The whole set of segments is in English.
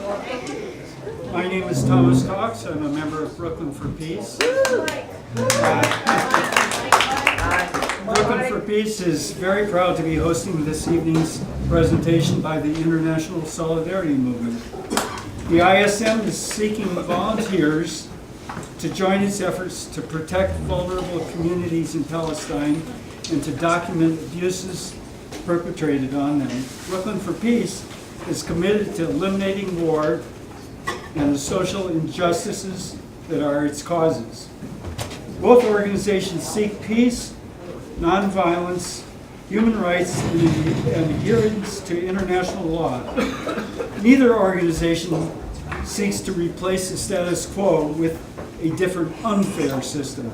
My name is Thomas Cox. I'm a member of Brooklyn for Peace. Brooklyn for Peace is very proud to be hosting this evening's presentation by the International Solidarity Movement. The ISM is seeking volunteers to join its efforts to protect vulnerable communities in Palestine and to document abuses perpetrated on them. Brooklyn for Peace is committed to eliminating war and the social injustices that are its causes. Both organizations seek peace, nonviolence, human rights, and adherence to international law. Neither organization seeks to replace the status quo with a different unfair system.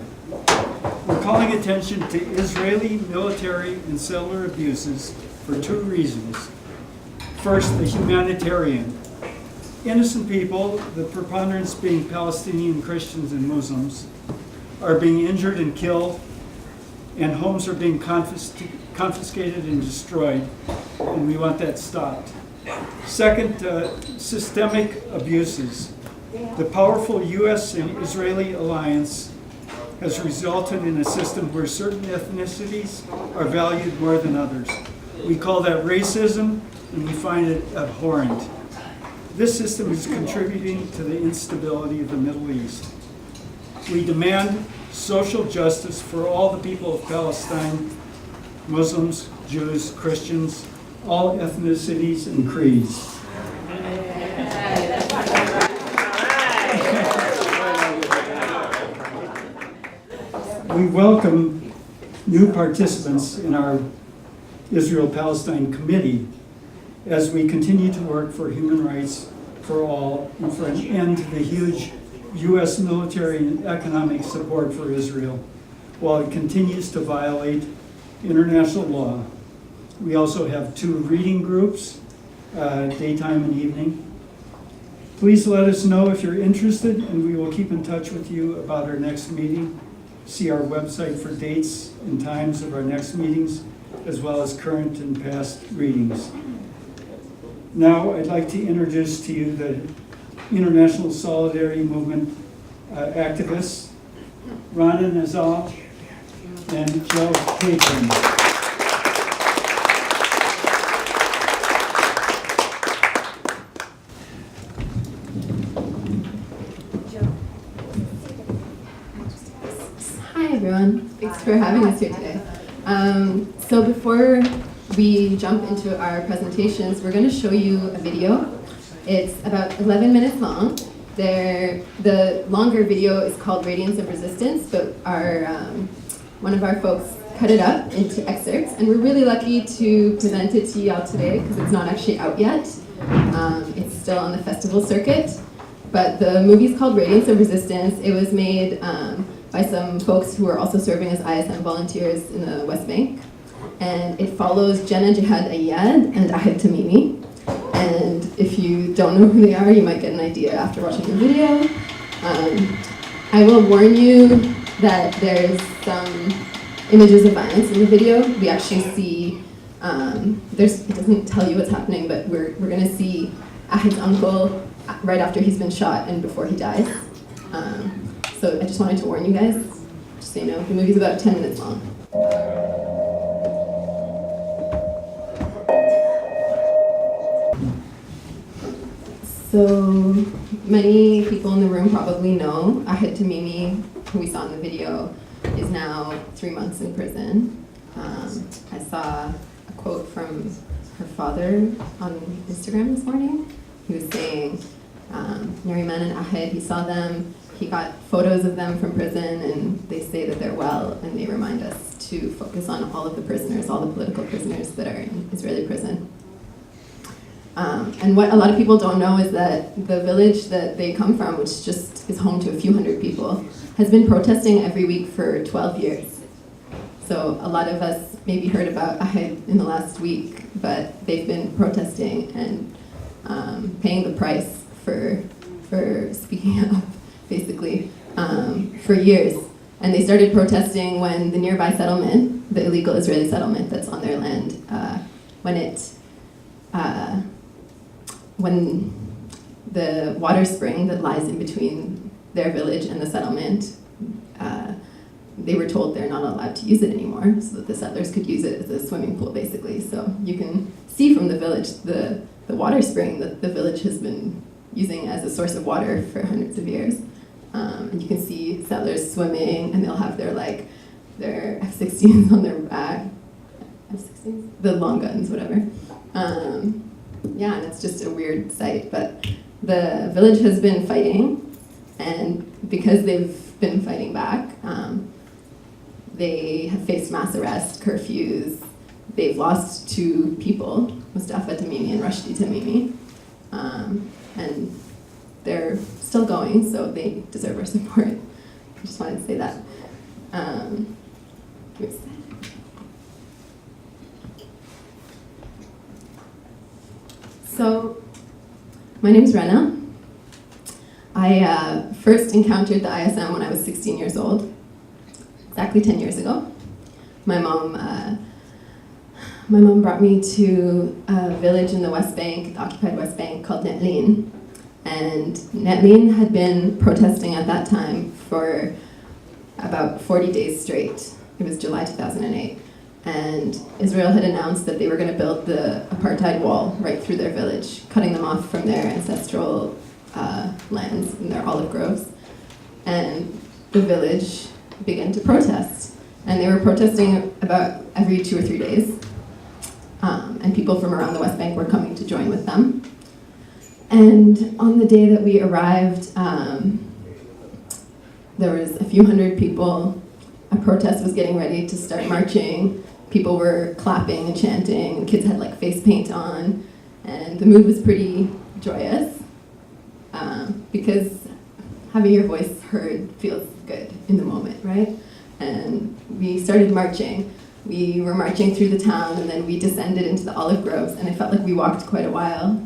We're calling attention to Israeli military and settler abuses for two reasons. First, the humanitarian. Innocent people, the preponderance being Palestinian Christians and Muslims, are being injured and killed, and homes are being confiscated and destroyed, and we want that stopped. Second, systemic abuses. The powerful U.S. and Israeli alliance has resulted in a system where certain ethnicities are valued more than others. We call that racism, and we find it abhorrent. This system is contributing to the instability of the Middle East. We demand social justice for all the people of Palestine, Muslims, Jews, Christians, all ethnicities and creeds. We welcome new participants in our Israel-Palestine Committee as we continue to work for human rights for all and for an end to the huge U.S. military and economic support for Israel while it continues to violate international law. We also have 2 reading groups, daytime and evening. Please let us know if you're interested, and we will keep in touch with you about our next meeting. See our website for dates and times of our next meetings, as well as current and past readings. Now I'd like to introduce to you the International Solidarity Movement activists, Rana Nazal and Joe Capron. Hi everyone, thanks for having us here today. So before we jump into our presentations, we're going to show you a video. It's about 11 minutes long. The longer video is called Radiance of Resistance, but one of our folks cut it up into excerpts, and we're really lucky to present it to y'all today because it's not actually out yet. It's still on the festival circuit, but the movie's called Radiance of Resistance. It was made by some folks who are also serving as ISM volunteers in the West Bank. And it follows Jenin, Ahed, and Ahed Tamimi. And if you don't know who they are, you might get an idea after watching the video. I will warn you that there's some images of violence in the video. We actually see, it doesn't tell you what's happening, but we're going to see Ahed's uncle right after he's been shot and before he dies. So I just wanted to warn you guys, just so you know, the movie's about 10 minutes long. So many people in the room probably know Ahed Tamimi, who we saw in the video, is now 3 months in prison. I saw a quote from her father on Instagram this morning. He was saying, Nariman and Ahed, he saw them, he got photos of them from prison, and they say that they're well, and they remind us to focus on all of the prisoners, all the political prisoners that are in Israeli prison. And what a lot of people don't know is that the village that they come from, which just is home to a few hundred people, has been protesting every week for 12 years. So a lot of us maybe heard about Ahed in the last week, but they've been protesting and paying the price for speaking up, basically, for years. And they started protesting when the nearby settlement, the illegal Israeli settlement that's on their land, when the water spring that lies in between their village and the settlement, they were told they're not allowed to use it anymore, so that the settlers could use it as a swimming pool, basically. So you can see from the village the water spring that the village has been using as a source of water for hundreds of years. And you can see settlers swimming, and they'll have their F-16s on their back. F-16s? The long guns, whatever. Yeah, and it's just a weird sight. But the village has been fighting, and because they've been fighting back, they have faced mass arrest, curfews. They've lost 2 people, Mustafa Tamimi and Rushdie Tamimi. And they're still going, so they deserve our support. I just wanted to say that. Give me a sec. So, my name's Rana. I first encountered the ISM when I was 16 years old, exactly 10 years ago. My mom brought me to a village in the West Bank, the occupied West Bank, called Netlin. And Netlin had been protesting at that time for about 40 days straight. It was July 2008. And Israel had announced that they were going to build the apartheid wall right through their village, cutting them off from their ancestral lands and their olive groves. And the village began to protest. And they were protesting about every 2 or 3 days. And people from around the West Bank were coming to join with them. And on the day that we arrived, there was a few hundred people. A protest was getting ready to start marching. People were clapping and chanting, and kids had face paint on. And the mood was pretty joyous, because having your voice heard feels good in the moment, right? And we started marching. We were marching through the town, and then we descended into the olive groves, and I felt like we walked quite a while.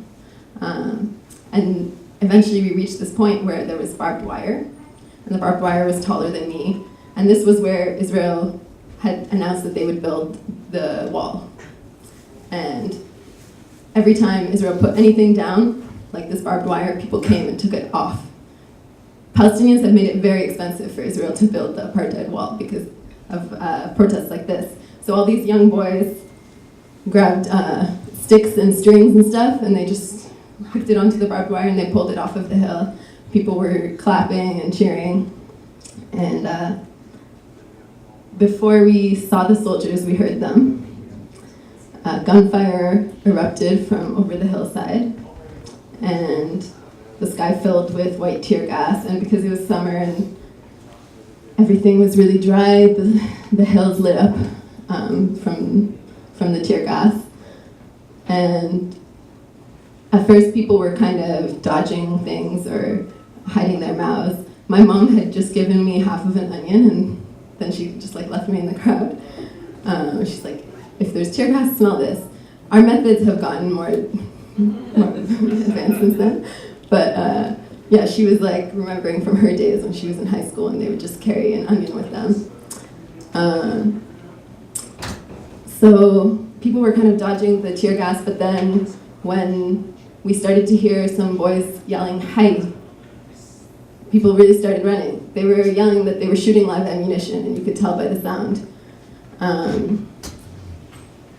And eventually we reached this point where there was barbed wire, and the barbed wire was taller than me. And this was where Israel had announced that they would build the wall. And every time Israel put anything down, like this barbed wire, people came and took it off. Palestinians have made it very expensive for Israel to build the apartheid wall because of protests like this. So all these young boys grabbed sticks and strings and stuff, and they just hooked it onto the barbed wire, and they pulled it off of the hill. People were clapping and cheering. And before we saw the soldiers, we heard them. Gunfire erupted from over the hillside, and the sky filled with white tear gas. And because it was summer and everything was really dry, the hills lit up from the tear gas. And at first, people were kind of dodging things or hiding their mouths. My mom had just given me half of an onion, and then she just left me in the crowd. She's like, if there's tear gas, smell this. Our methods have gotten more advanced since then. But yeah, she was remembering from her days when she was in high school, and they would just carry an onion with them. So people were kind of dodging the tear gas, but then when we started to hear some boys yelling, "Hi!" people really started running. They were yelling that they were shooting live ammunition, and you could tell by the sound.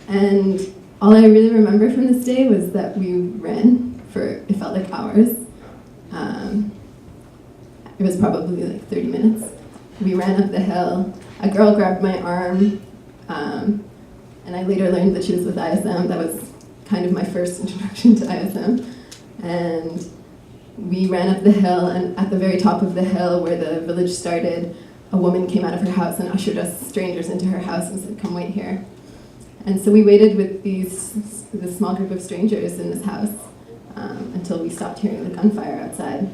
And all I really remember from this day was that we ran for, it felt like hours. It was probably 30 minutes. We ran up the hill. A girl grabbed my arm, and I later learned that she was with ISM. That was kind of my first introduction to ISM. And we ran up the hill, and at the very top of the hill where the village started, a woman came out of her house and ushered us strangers into her house and said, "Come wait here." And so we waited with this small group of strangers in this house until we stopped hearing the gunfire outside.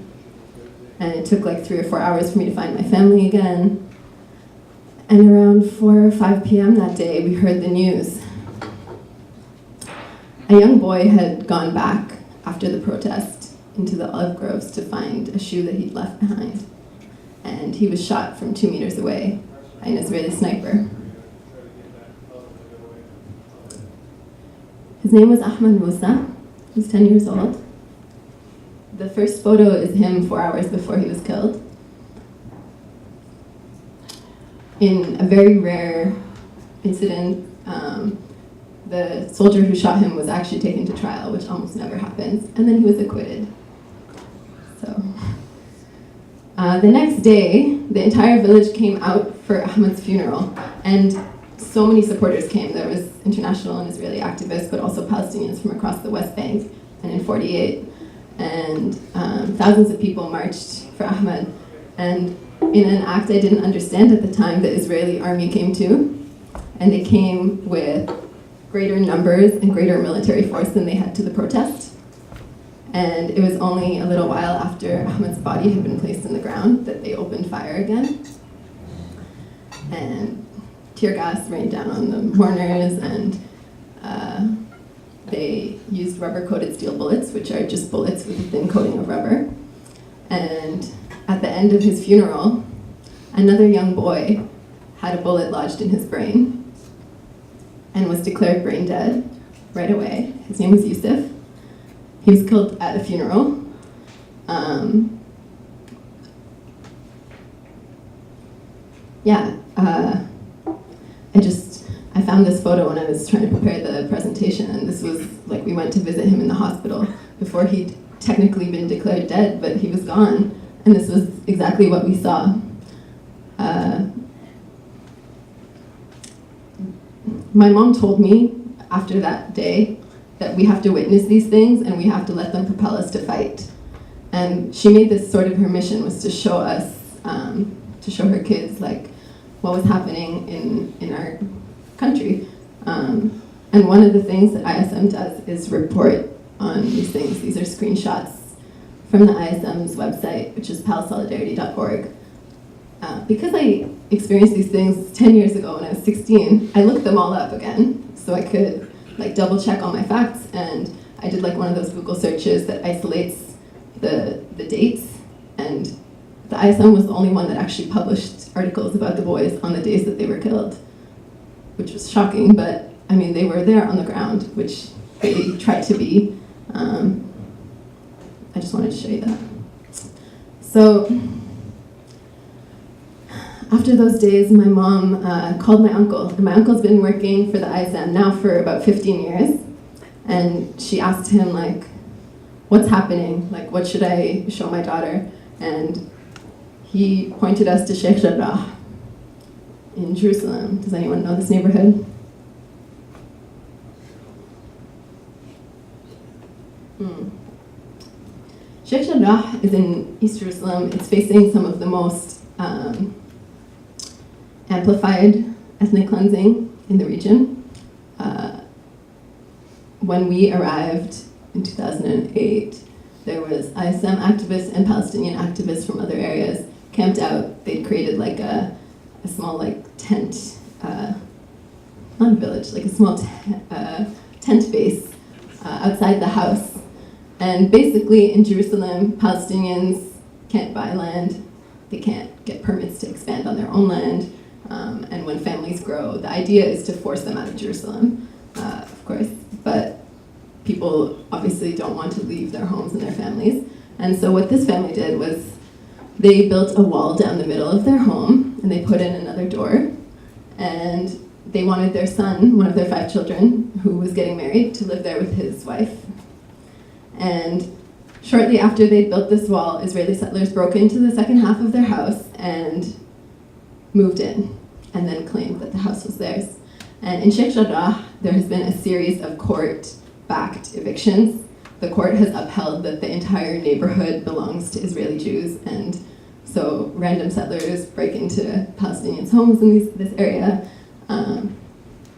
And it took 3 or 4 hours for me to find my family again. And around 4 or 5 p.m. that day, we heard the news. A young boy had gone back after the protest into the olive groves to find a shoe that he'd left behind. And he was shot from 2 meters away by an Israeli sniper. His name was Ahmed Musa. He was 10 years old. The first photo is him 4 hours before he was killed. In a very rare incident, the soldier who shot him was actually taken to trial, which almost never happens, and then he was acquitted. So, the next day, the entire village came out for Ahmed's funeral, and so many supporters came. There was international and Israeli activists, but also Palestinians from across the West Bank and in 48, and thousands of people marched for Ahmed. And in an act I didn't understand at the time, the Israeli army came too, and they came with greater numbers and greater military force than they had to the protest. And it was only a little while after Ahmed's body had been placed in the ground that they opened fire again. And tear gas rained down on the mourners, and they used rubber-coated steel bullets, which are just bullets with a thin coating of rubber. And at the end of his funeral, another young boy had a bullet lodged in his brain and was declared brain dead right away. His name was Yusuf. He was killed at a funeral. I found this photo when I was trying to prepare the presentation, and this was like we went to visit him in the hospital before he'd technically been declared dead, but he was gone, and this was exactly what we saw. My mom told me after that day that we have to witness these things and we have to let them propel us to fight. And she made this sort of her mission, was to show us, to show her kids like what was happening in our country. And one of the things that ISM does is report on these things. These are screenshots from the ISM's website, which is palsolidarity.org. Because I experienced these things 10 years ago when I was 16, I looked them all up again so I could like double check all my facts, and I did like one of those Google searches that isolates the dates, and the ISM was the only one that actually published articles about the boys on the days that they were killed, which was shocking, but I mean they were there on the ground, which they tried to be. I just wanted to show you that. So after those days, my mom called my uncle, and my uncle's been working for the ISM now for about 15 years, and she asked him, like, what's happening? Like, what should I show my daughter? And he pointed us to Sheikh Jarrah in Jerusalem. Does anyone know this neighborhood? Sheikh Jarrah is in East Jerusalem. It's facing some of the most amplified ethnic cleansing in the region. When we arrived in 2008, there was ISM activists and Palestinian activists from other areas camped out. They'd created like a small like tent, not a village, like a small tent base outside the house. And basically in Jerusalem, Palestinians can't buy land, they can't get permits to expand on their own land, and when families grow, the idea is to force them out of Jerusalem, of course, but people obviously don't want to leave their homes and their families. And so what this family did was they built a wall down the middle of their home, and they put in another door, and they wanted their son, one of their 5 children, who was getting married, to live there with his wife. And shortly after they built this wall, Israeli settlers broke into the second half of their house and moved in, and then claimed that the house was theirs. And in Sheikh Jarrah, there has been a series of court-backed evictions. The court has upheld that the entire neighborhood belongs to Israeli Jews, and so random settlers break into Palestinians' homes in this area.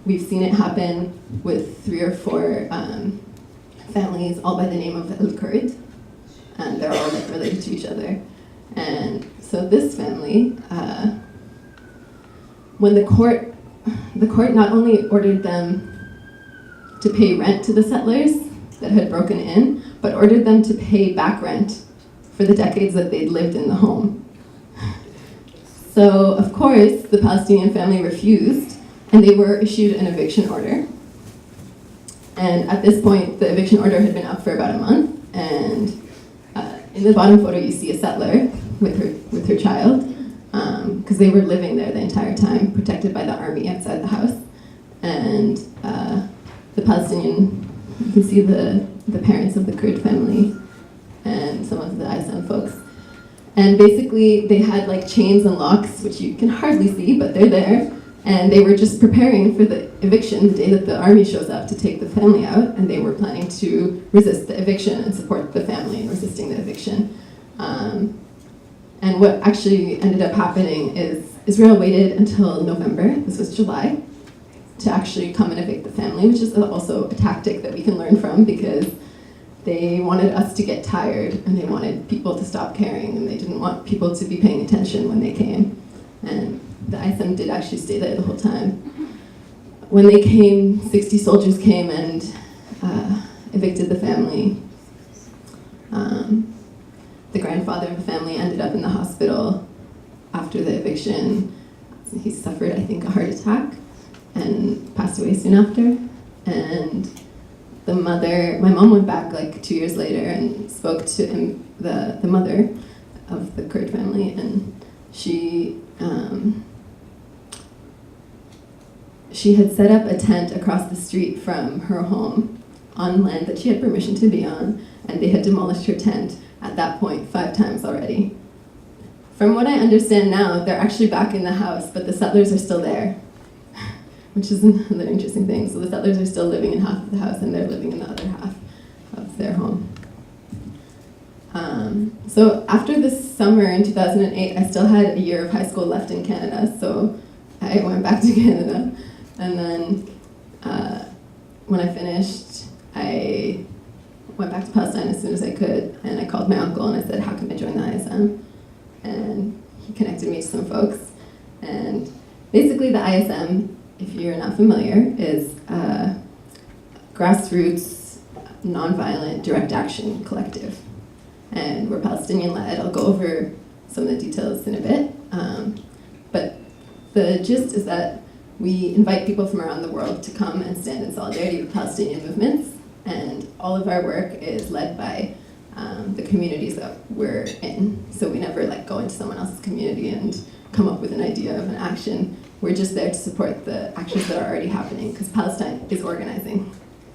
We've seen it happen with 3 or 4 families, all by the name of Al-Kurd, and they're all like related to each other. And so this family, when the court not only ordered them to pay rent to the settlers that had broken in, but ordered them to pay back rent for the decades that they'd lived in the home. So, of course, the Palestinian family refused, and they were issued an eviction order. And at this point, the eviction order had been up for about a month, and in the bottom photo, you see a settler with her child, because they were living there the entire time, protected by the army outside the house. And the Palestinian, you can see the parents of the Kurd family and some of the ISM folks. And basically, they had like chains and locks, which you can hardly see, but they're there. And they were just preparing for the eviction the day that the army shows up to take the family out, and they were planning to resist the eviction and support the family in resisting the eviction. And what actually ended up happening is Israel waited until November, this was July, to actually come and evict the family, which is also a tactic that we can learn from, because they wanted us to get tired and they wanted people to stop caring, and they didn't want people to be paying attention when they came. And the ISM did actually stay there the whole time. When they came, 60 soldiers came and evicted the family. The grandfather of the family ended up in the hospital after the eviction. He suffered, I think, a heart attack and passed away soon after. And the mother, my mom went back like 2 years later and spoke to him, the mother of the Kurd family, and she had set up a tent across the street from her home on land that she had permission to be on, and they had demolished her tent at that point 5 times already. From what I understand now, they're actually back in the house, but the settlers are still there, which is another interesting thing. So the settlers are still living in half of the house, and they're living in the other half of their home. So after this summer in 2008, I still had a year of high school left in Canada, so I went back to Canada. And then when I finished, I went back to Palestine as soon as I could, and I called my uncle and I said, how can I join the ISM? And he connected me to some folks. And basically the ISM, if you're not familiar, is a grassroots, nonviolent, direct action collective. And we're Palestinian-led. I'll go over some of the details in a bit. But the gist is that we invite people from around the world to come and stand in solidarity with Palestinian movements. And all of our work is led by the communities that we're in. So we never go into someone else's community and come up with an idea of an action. We're just there to support the actions that are already happening, because Palestine is organizing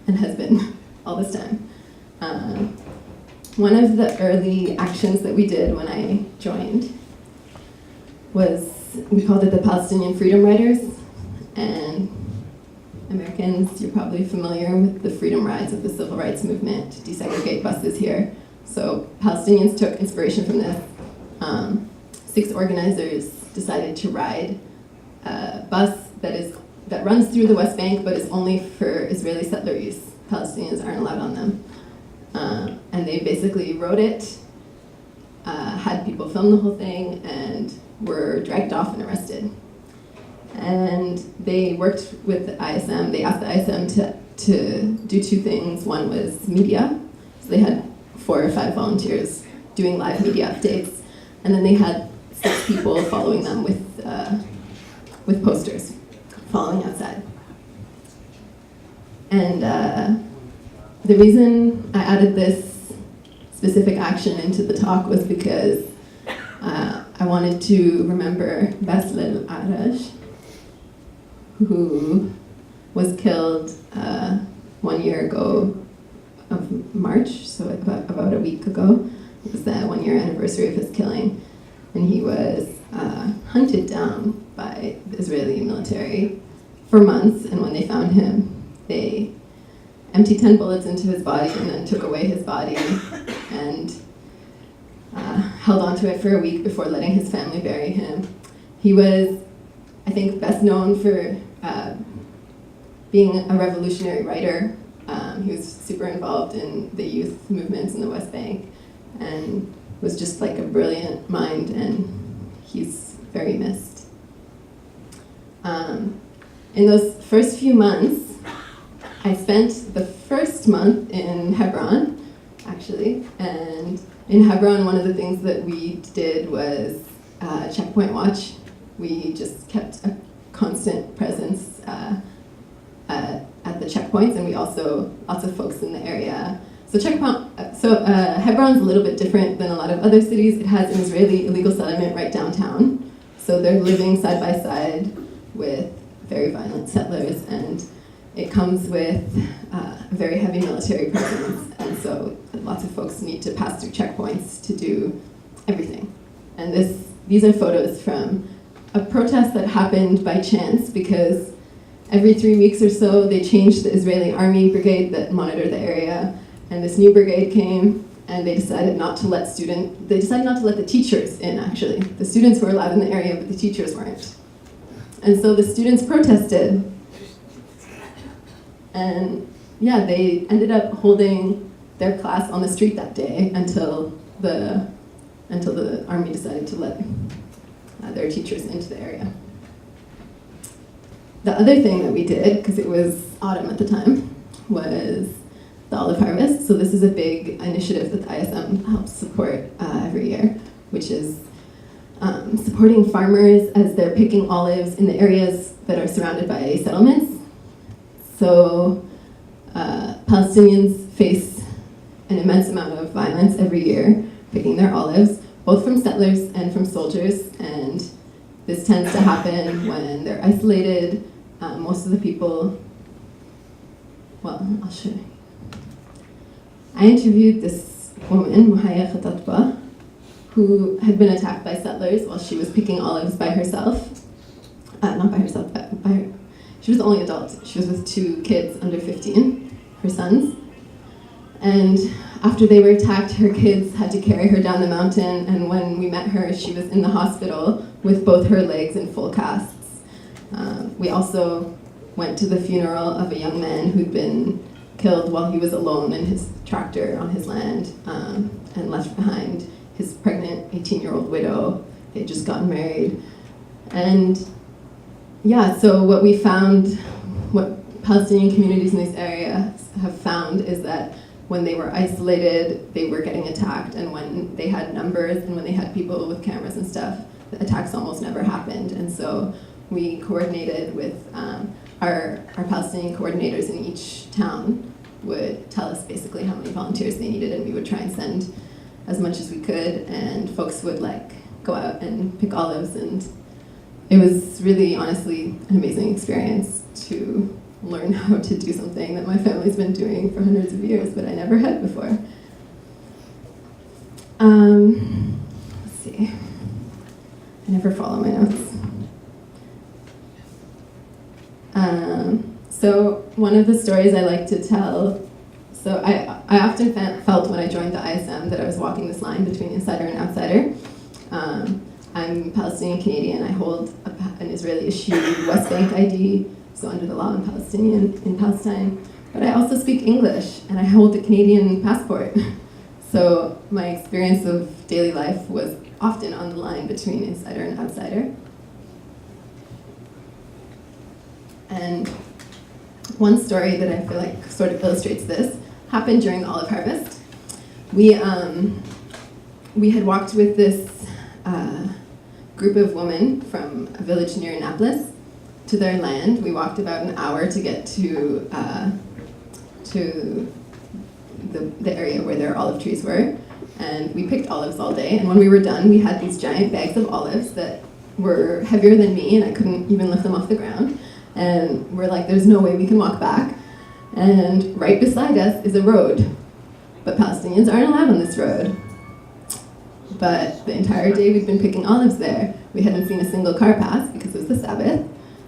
and has been all this time. One of the early actions that we did when I joined was, we called it the Palestinian Freedom Riders. And Americans, you're probably familiar with the freedom rides of the civil rights movement to desegregate buses here. So Palestinians took inspiration from this. 6 organizers decided to ride a bus that runs through the West Bank, but is only for Israeli settler use. Palestinians aren't allowed on them. And they basically wrote it, had people film the whole thing, and were dragged off and arrested. And they worked with the ISM. They asked the ISM to do 2 things. One was media. So they had 4 or 5 volunteers doing live media updates. And then they had 6 people following them with posters, following outside. And the reason I added this specific action into the talk was because I wanted to remember Baslel Arash, who was killed 1 year ago of March, so about a week ago. It was the 1-year anniversary of his killing. And he was hunted down by the Israeli military for months, and when they found him, they emptied 10 bullets into his body and then took away his body and held on to it for a week before letting his family bury him. He was, I think, best known for being a revolutionary writer. He was super involved in the youth movements in the West Bank and was just a brilliant mind, and he's very missed. In those first few months, I spent the first month in Hebron, actually, and in Hebron, one of the things that we did was checkpoint watch. We just kept a constant presence at the checkpoints, and we also, lots of folks in the area Hebron's a little bit different than a lot of other cities. It has an Israeli illegal settlement right downtown. So they're living side by side with very violent settlers, and it comes with a very heavy military presence. And so lots of folks need to pass through checkpoints to do everything. And these are photos from a protest that happened by chance because every 3 weeks or so they changed the Israeli army brigade that monitored the area. And this new brigade came, and they decided not to let the teachers in, actually. The students were allowed in the area, but the teachers weren't. And so the students protested. And yeah, they ended up holding their class on the street that day until the army decided to let their teachers into the area. The other thing that we did, because it was autumn at the time, was the olive harvest. So this is a big initiative that the ISM helps support every year, which is supporting farmers as they're picking olives in the areas that are surrounded by settlements. So Palestinians face an immense amount of violence every year picking their olives, both from settlers and from soldiers, and this tends to happen when they're isolated. Most of the people, well, I'll show you. I interviewed this woman, who had been attacked by settlers while she was picking olives by herself. Not by herself, but by her. She was the only adult. She was with 2 kids under 15, her sons. And after they were attacked, her kids had to carry her down the mountain, and when we met her, she was in the hospital with both her legs in full casts. We also went to the funeral of a young man who'd been killed while he was alone in his tractor on his land, and left behind his pregnant 18-year-old widow. They had just gotten married. And yeah, so what we found, what Palestinian communities in this area have found is that when they were isolated, they were getting attacked, and when they had numbers and when they had people with cameras and stuff, the attacks almost never happened. And so we coordinated with our Palestinian coordinators in each town would tell us basically how many volunteers they needed, and we would try and send as much as we could, and folks would go out and pick olives, and it was really honestly an amazing experience to learn how to do something that my family's been doing for hundreds of years, but I never had before. Let's see. I never follow my notes. So one of the stories I like to tell, so I often felt when I joined the ISM that I was walking this line between insider and outsider. I'm Palestinian Canadian. I hold an Israeli-issued West Bank ID, so under the law I'm Palestinian in Palestine. But I also speak English, and I hold a Canadian passport. So my experience of daily life was often on the line between insider and outsider. And one story that I feel like sort of illustrates this happened during the olive harvest. We had walked with this group of women from a village near Nablus to their land. We walked about an hour to get to the area where their olive trees were, and we picked olives all day. And when we were done, we had these giant bags of olives that were heavier than me, and I couldn't even lift them off the ground. And we're like, there's no way we can walk back. And right beside us is a road, but Palestinians aren't allowed on this road. But the entire day we'd been picking olives there. We hadn't seen a single car pass because it was the Sabbath.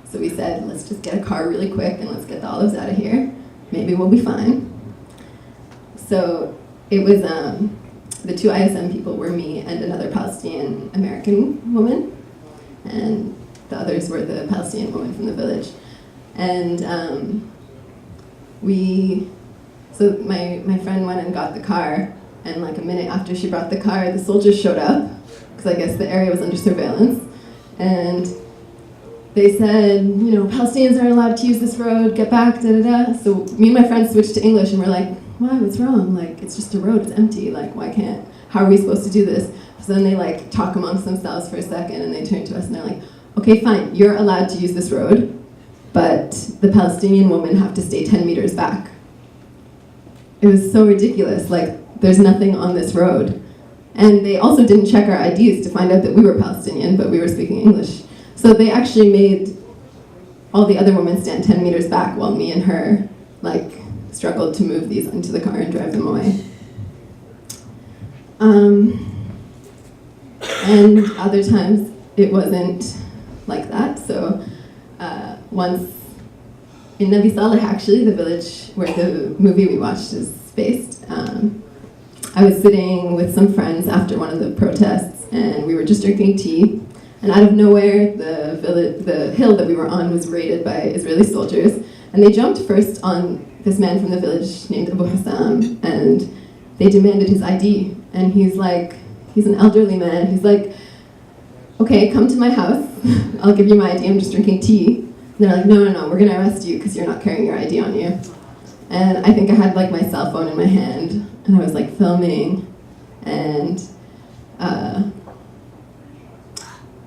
So we said, let's just get a car really quick and let's get the olives out of here. Maybe we'll be fine. So it was, the 2 ISM people were me and another Palestinian American woman. And the others were the Palestinian woman from the village. And so my friend went and got the car, and like a minute after she brought the car, the soldiers showed up, because I guess the area was under surveillance. And they said, you know, Palestinians aren't allowed to use this road, get back, da-da-da. So me and my friend switched to English, and we're like, why, what's wrong? Like, it's just a road, it's empty, like, how are we supposed to do this? So then they talk amongst themselves for a second, and they turn to us and they're like, okay, fine, you're allowed to use this road, but the Palestinian women have to stay 10 meters back. it was so ridiculous. Like, there's nothing on this road. And they also didn't check our IDs to find out that we were Palestinian, but we were speaking English. So they actually made all the other women stand 10 meters back while me and her, like, struggled to move these into the car and drive them away. And other times it wasn't like that. So once in Nabi Saleh, actually, the village where the movie we watched is based, I was sitting with some friends after one of the protests, and we were just drinking tea. And out of nowhere, the hill that we were on was raided by Israeli soldiers. And they jumped first on this man from the village named Abu Hassam, and they demanded his ID. And he's like, he's an elderly man. He's like, okay, come to my house. I'll give you my ID. I'm just drinking tea. And they're like, no, we're going to arrest you because you're not carrying your ID on you. And I think I had like my cell phone in my hand, and I was like filming. And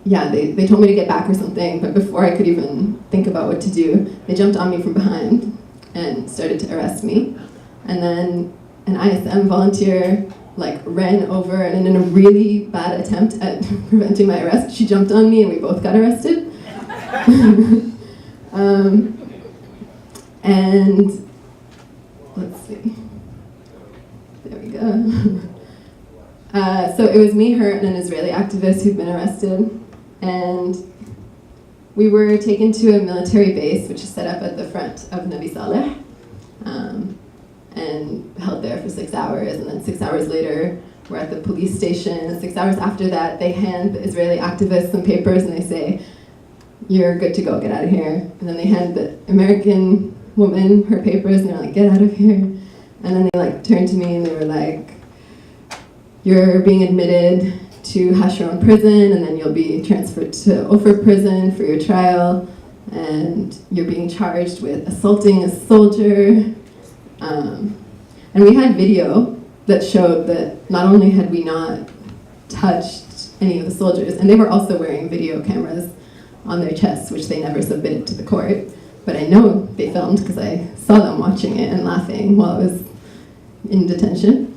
yeah, they told me to get back or something, but before I could even think about what to do, they jumped on me from behind and started to arrest me. And then an ISM volunteer like ran over, and in a really bad attempt at preventing my arrest, she jumped on me and we both got arrested. And let's see, there we go. So it was me, her, and an Israeli activist who'd been arrested. And we were taken to a military base, which is set up at the front of Nabi Saleh, and held there for 6 hours. And then 6 hours later, we're at the police station. And 6 hours after that, they hand the Israeli activists some papers, and they say, you're good to go, get out of here. And then they hand the American woman her papers, and they're like, get out of here. And then they like turned to me, and they were like, you're being admitted to Hasharon prison, and then you'll be transferred to Ofer prison for your trial, and you're being charged with assaulting a soldier. And we had video that showed that not only had we not touched any of the soldiers, and they were also wearing video cameras on their chests, which they never submitted to the court, but I know they filmed because I saw them watching it and laughing while I was in detention.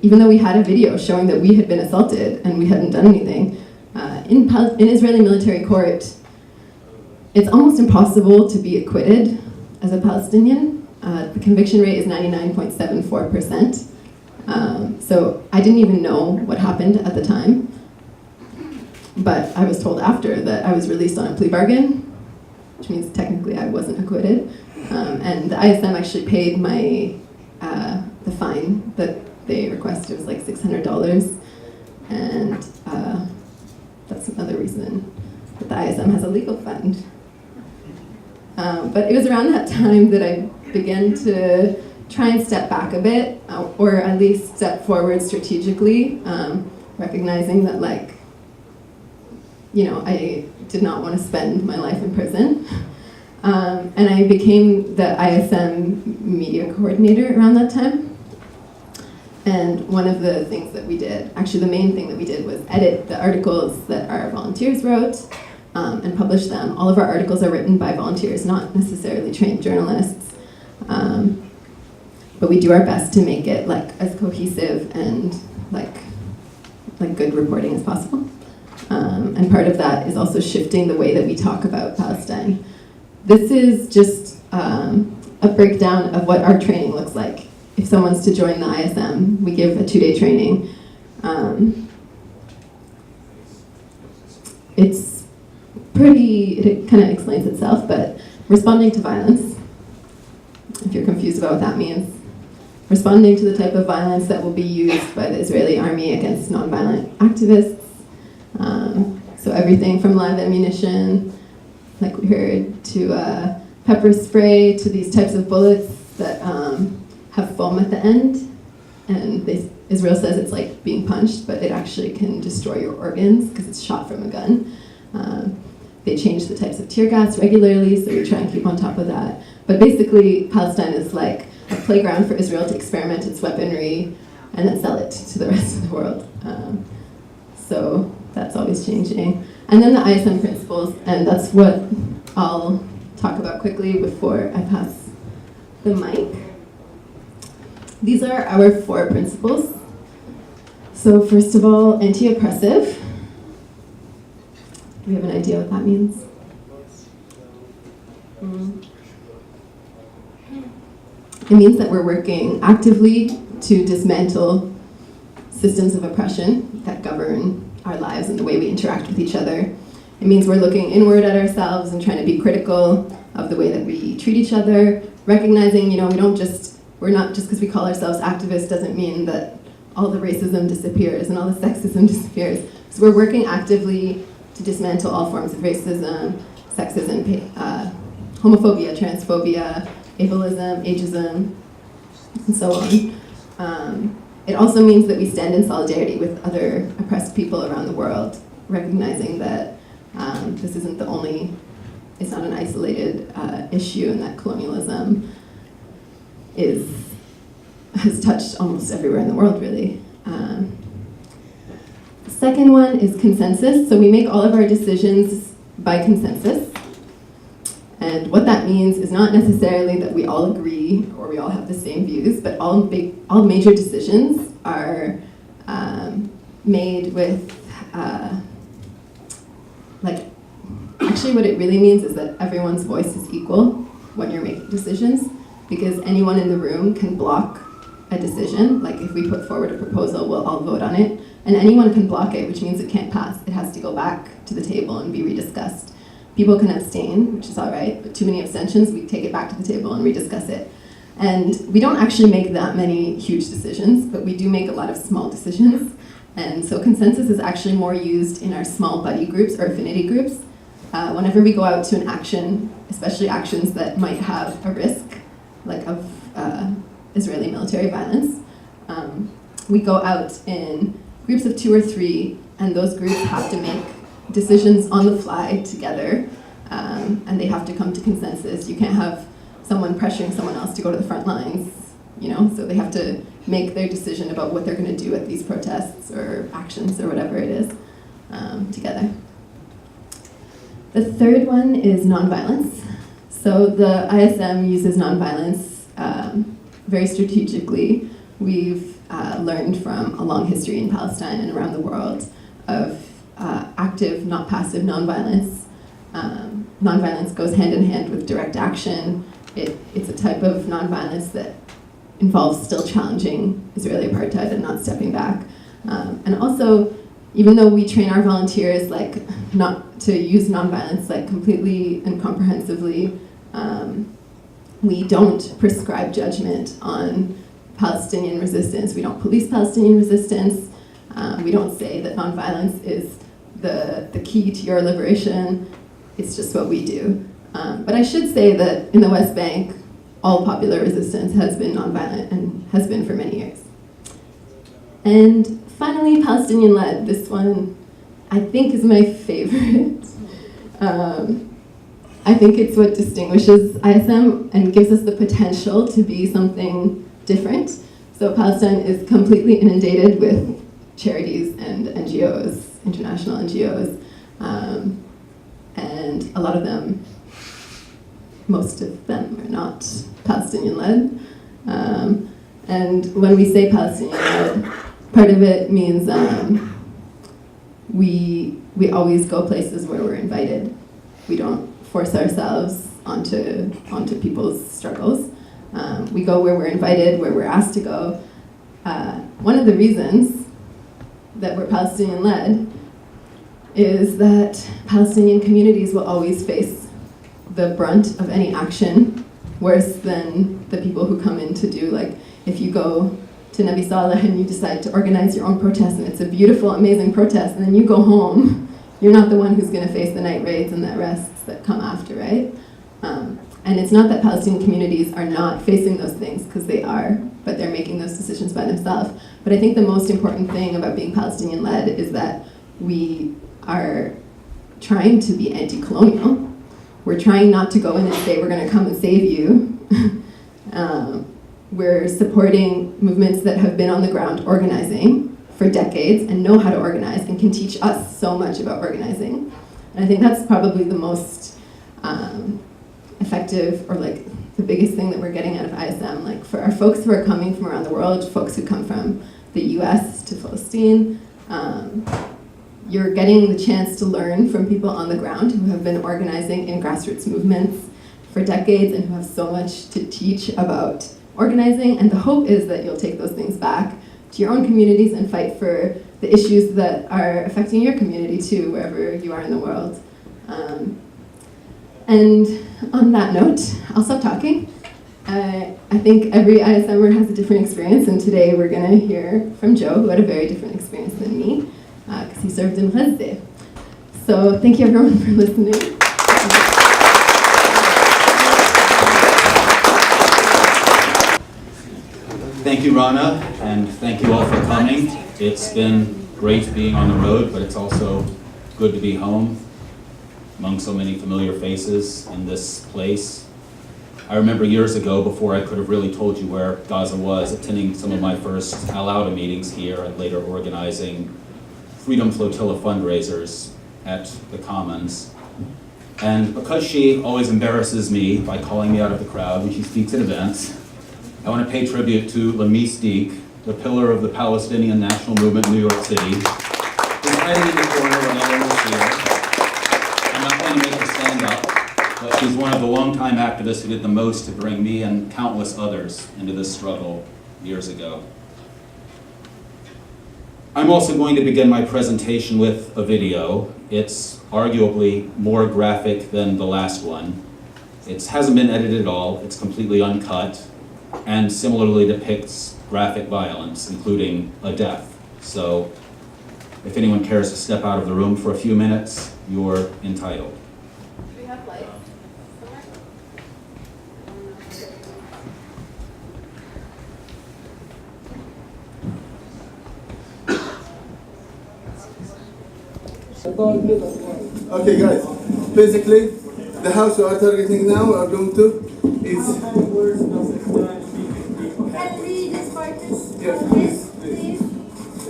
Even though we had a video showing that we had been assaulted and we hadn't done anything, in Israeli military court, it's almost impossible to be acquitted as a Palestinian. The conviction rate is 99.74%. So I didn't even know what happened at the time, but I was told after that I was released on a plea bargain, which means technically I wasn't acquitted. And the ISM actually paid the fine that they requested. It was like $600, and that's another reason that the ISM has a legal fund. But it was around that time that I began to try and step back a bit, or at least step forward strategically, recognizing that, like, you know, I did not want to spend my life in prison. And I became the ISM media coordinator around that time. And one of the things that we did, actually the main thing that we did, was edit the articles that our volunteers wrote and publish them. All of our articles are written by volunteers, not necessarily trained journalists. But we do our best to make it like as cohesive and like good reporting as possible. And part of that is also shifting the way that we talk about Palestine. This is just a breakdown of what our training looks like. If someone's to join the ISM, we give a 2-day training. It's pretty, it kind of explains itself, but responding to violence, if you're confused about what that means, responding to the type of violence that will be used by the Israeli army against nonviolent activists. So everything from live ammunition, like we heard, to pepper spray, to these types of bullets that have foam at the end. And Israel says it's like being punched, but it actually can destroy your organs because it's shot from a gun. They change the types of tear gas regularly, so we try and keep on top of that. But basically, Palestine is like a playground for Israel to experiment its weaponry and then sell it to the rest of the world. So that's always changing. And then the ISM principles, and that's what I'll talk about quickly before I pass the mic. These are our 4 principles. So first of all, anti-oppressive. Do we have an idea what that means? It means that we're working actively to dismantle systems of oppression that govern our lives and the way we interact with each other. It means we're looking inward at ourselves and trying to be critical of the way that we treat each other, recognizing, we're not just because we call ourselves activists doesn't mean that all the racism disappears and all the sexism disappears. So we're working actively to dismantle all forms of racism, sexism, homophobia, transphobia, ableism, ageism, and so on. It also means that we stand in solidarity with other oppressed people around the world, recognizing that this isn't it's not an isolated issue, and that colonialism has touched almost everywhere in the world, really. The second one is consensus. So we make all of our decisions by consensus. And what that means is not necessarily that we all agree or we all have the same views, but all major decisions are made with, actually what it really means is that everyone's voice is equal when you're making decisions, because anyone in the room can block a decision. Like if we put forward a proposal, we'll all vote on it, and anyone can block it, which means it can't pass. It has to go back to the table and be rediscussed. People can abstain, which is all right, but too many abstentions, we take it back to the table and rediscuss it. And we don't actually make that many huge decisions, but we do make a lot of small decisions. And so consensus is actually more used in our small buddy groups or affinity groups. Whenever we go out to an action, especially actions that might have a risk, like of Israeli military violence, we go out in groups of 2 or 3, and those groups have to make decisions on the fly together, and they have to come to consensus. You can't have someone pressuring someone else to go to the front lines, so they have to make their decision about what they're going to do at these protests or actions or whatever it is together. The third one is nonviolence. So the ISM uses nonviolence very strategically. We've learned from a long history in Palestine and around the world of active, not passive nonviolence. Nonviolence goes hand in hand with direct action. It's a type of nonviolence that involves still challenging Israeli apartheid and not stepping back. And also, even though we train our volunteers not to use nonviolence completely and comprehensively, we don't prescribe judgment on Palestinian resistance. We don't police Palestinian resistance. We don't say that nonviolence is the key to your liberation. It's just what we do. But I should say that in the West Bank, all popular resistance has been nonviolent and has been for many years. And finally, Palestinian-led. This one, I think, is my favorite. I think it's what distinguishes ISM and gives us the potential to be something different. So Palestine is completely inundated with charities and NGOs, international NGOs, and a lot of them, most of them are not Palestinian-led. And when we say Palestinian-led, part of it means we always go places where we're invited. We don't force ourselves onto people's struggles. We go where we're invited, where we're asked to go. One of the reasons that we're Palestinian-led is that Palestinian communities will always face the brunt of any action worse than the people who come in to do, if you go to Nabi Saleh and you decide to organize your own protest, and it's a beautiful, amazing protest, and then you go home, you're not the one who's going to face the night raids and the arrests that come after, right? And it's not that Palestinian communities are not facing those things, because they are, but they're making those decisions by themselves. But I think the most important thing about being Palestinian-led is that we are trying to be anti-colonial. We're trying not to go in and say, we're going to come and save you. We're supporting movements that have been on the ground organizing for decades and know how to organize and can teach us so much about organizing. And I think that's probably the most effective or the biggest thing that we're getting out of ISM. Like for our folks who are coming from around the world, folks who come from the US to Palestine, you're getting the chance to learn from people on the ground who have been organizing in grassroots movements for decades and who have so much to teach about organizing. And the hope is that you'll take those things back to your own communities and fight for the issues that are affecting your community too, wherever you are in the world. And on that note, I'll stop talking. I think every ISMer has a different experience, and today we're going to hear from Joe, who had a very different experience than me, because he served in Gaza. So thank you everyone for listening. Thank you, Rana, and thank you all for coming. It's been great being on the road, but it's also good to be home among so many familiar faces in this place. I remember years ago, before I could have really told you where Gaza was, attending some of my first Al-Auda meetings here and later organizing Freedom Flotilla fundraisers at the Commons. And because she always embarrasses me by calling me out of the crowd when she speaks at events, I want to pay tribute to Lamis Deek, the pillar of the Palestinian national movement in New York City, who's hiding in the corner when no one was here. I'm not going to make her stand up, but she's one of the longtime activists who did the most to bring me and countless others into this struggle years ago. I'm also going to begin my presentation with a video. It's arguably more graphic than the last one. It hasn't been edited at all, it's completely uncut, and similarly depicts graphic violence, including a death. So if anyone cares to step out of the room for a few minutes, you're entitled. Do we have lights somewhere? Okay guys, basically the house we are targeting now, we are going to is... Yes, please.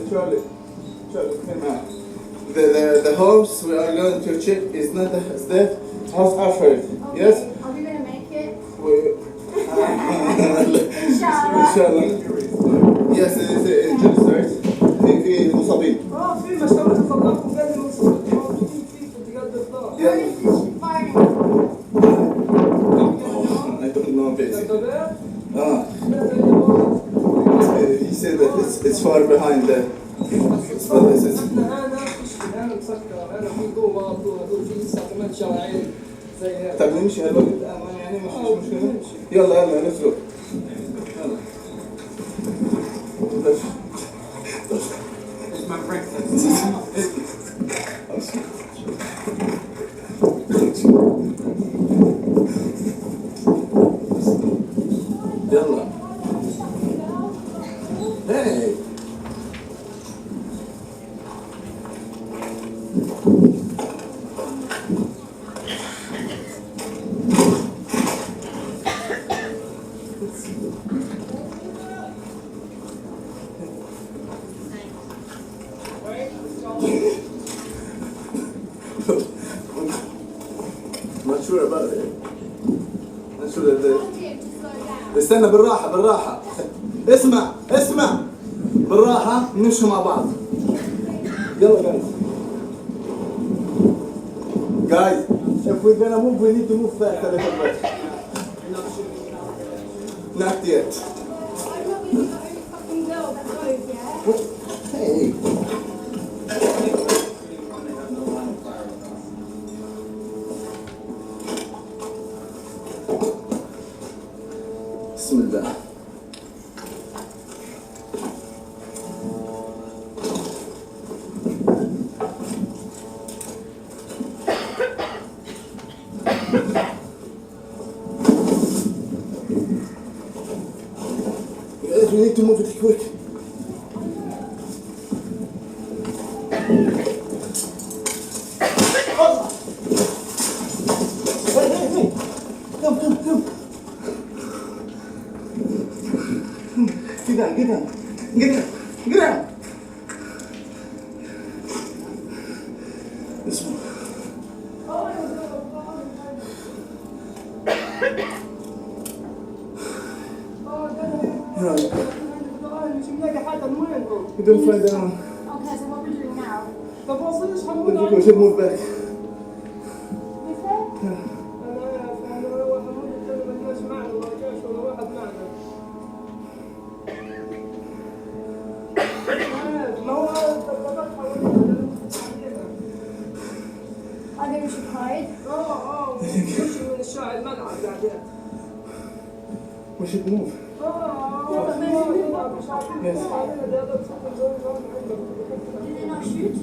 Charlie, come out. The house we are going to check is not the house Ahed. Okay. Yes? Are we going to make it? Inshallah. Yes, it is injuries, right? في مصابين. في مشاوير تفضلكم لازم موجودين فيه في اتجاه الإفطار. Where is this firing? I don't know basically. He said that it's far behind there. But this is... طب نمشي هالوقت يعني مش مشكلة. يلا let's go. It's my breakfast. يلا. Hey. Not sure about it. Not sure that استنى بالراحة اسمع بالراحة نمشي مع بعض. يلا guys, if we're gonna move we need to move fast a little bit. Not yet. Hey. بسم الله. Guys, we need to move it quick. Hey. Come. Get down. This one. من وينهم؟ We don't find them. Okay, so what we're doing now? تفاصيل We حمود should move back. أنا وحمود ما كانش معنا ما كانش ولا واحد معنا. ما هو الضباط حولنا I think we should hide. نمشي من الشارع الملعب بعدين. We should move. Yes. Did they not shoot?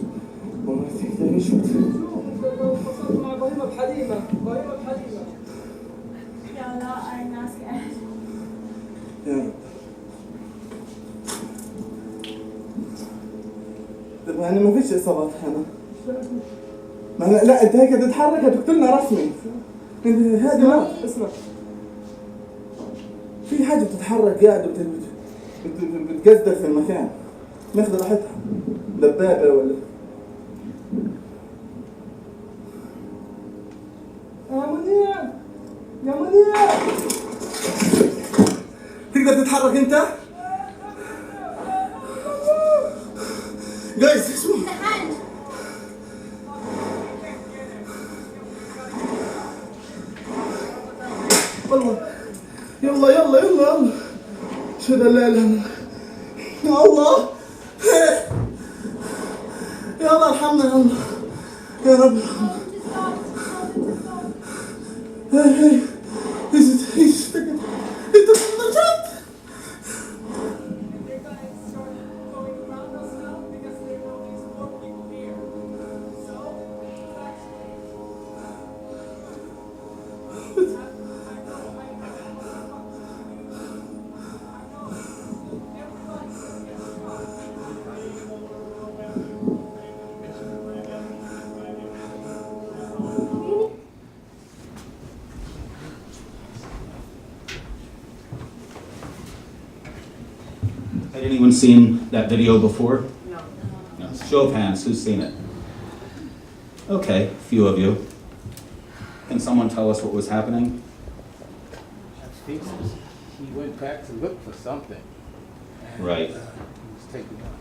Well, I think they should. مع ابراهيم بحليمه ابراهيم بحليمه No, no, I'm not scared. Yeah. طب يعني ما فيش اصابات هنا. ما لا انت هيك تتحرك هتقتلنا رسمي. انت هذه ما اسمع. في حاجه بتتحرك قاعده بتقزدر في المكان. ماخذ راحتها. دبابه ولا يا منير يا منير تقدر تتحرك انت؟ جايز اسمع. The hand. والله يلا يلا يلا يلا اشهد ان لا اله الا الله يا الله يا الله ارحمنا يا الله يا رب هي he's انت نجات Had anyone seen that video before? No. Show of hands, who's seen it? Okay, a few of you. Can someone tell us what was happening? He went back to look for something. And, Right. he was taken out.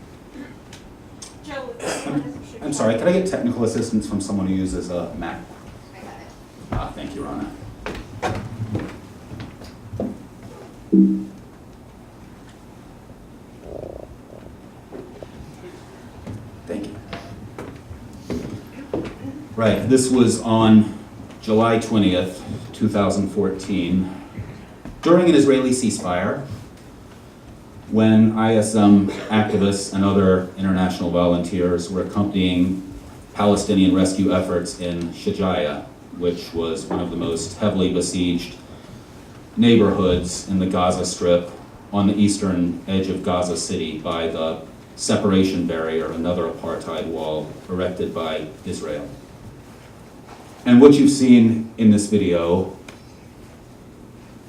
I'm sorry, could I get technical assistance from someone who uses a Mac? Thank you, Rana. Thank you. Right, this was on July 20th, 2014, during an Israeli ceasefire, when ISM activists and other international volunteers were accompanying Palestinian rescue efforts in Shajaya, which was one of the most heavily besieged neighborhoods in the Gaza Strip on the eastern edge of Gaza City by the separation barrier, another apartheid wall erected by Israel. And what you've seen in this video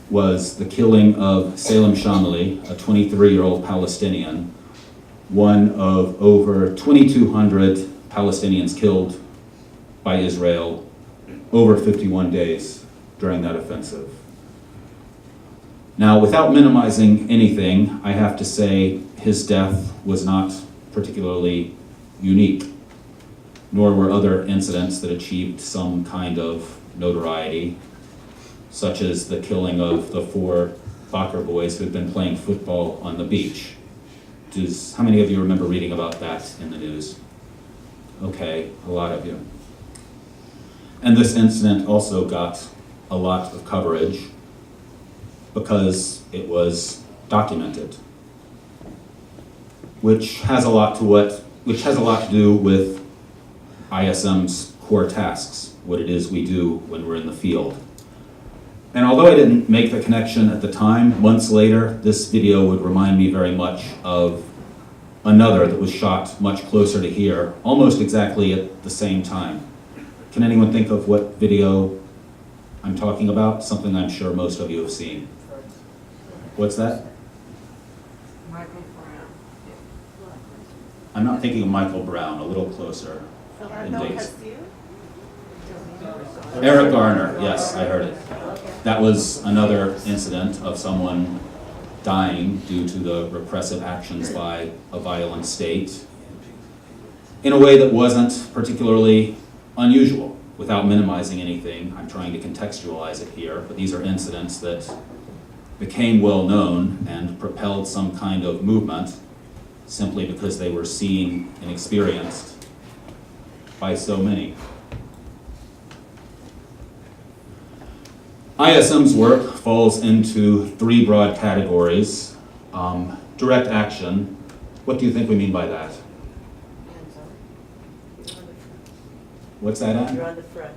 was the killing of Salem Shamli, a 23-year-old Palestinian, one of over 2,200 Palestinians killed by Israel over 51 days during that offensive. Now, without minimizing anything, I have to say his death was not particularly unique, nor were other incidents that achieved some kind of notoriety, such as the killing of the 4 Bakr boys who had been playing football on the beach. How many of you remember reading about that in the news? Okay, a lot of you. And this incident also got a lot of coverage because it was documented, which has a lot to do with ISM's core tasks, what it is we do when we're in the field. And although I didn't make the connection at the time, months later, this video would remind me very much of another that was shot much closer to here, almost exactly at the same time. Can anyone think of what video I'm talking about? Something I'm sure most of you have seen. What's that? Michael Brown. I'm not thinking of Michael Brown, a little closer in No, dates. Castillo? Eric Garner, yes, I heard it. That was another incident of someone dying due to the repressive actions by a violent state in a way that wasn't particularly unusual. Without minimizing anything, I'm trying to contextualize it here, but these are incidents that became well known and propelled some kind of movement simply because they were seen and experienced by so many. ISM's work falls into three broad categories. Direct action, what do you think we mean by that? What's that, Anne? You're on the front.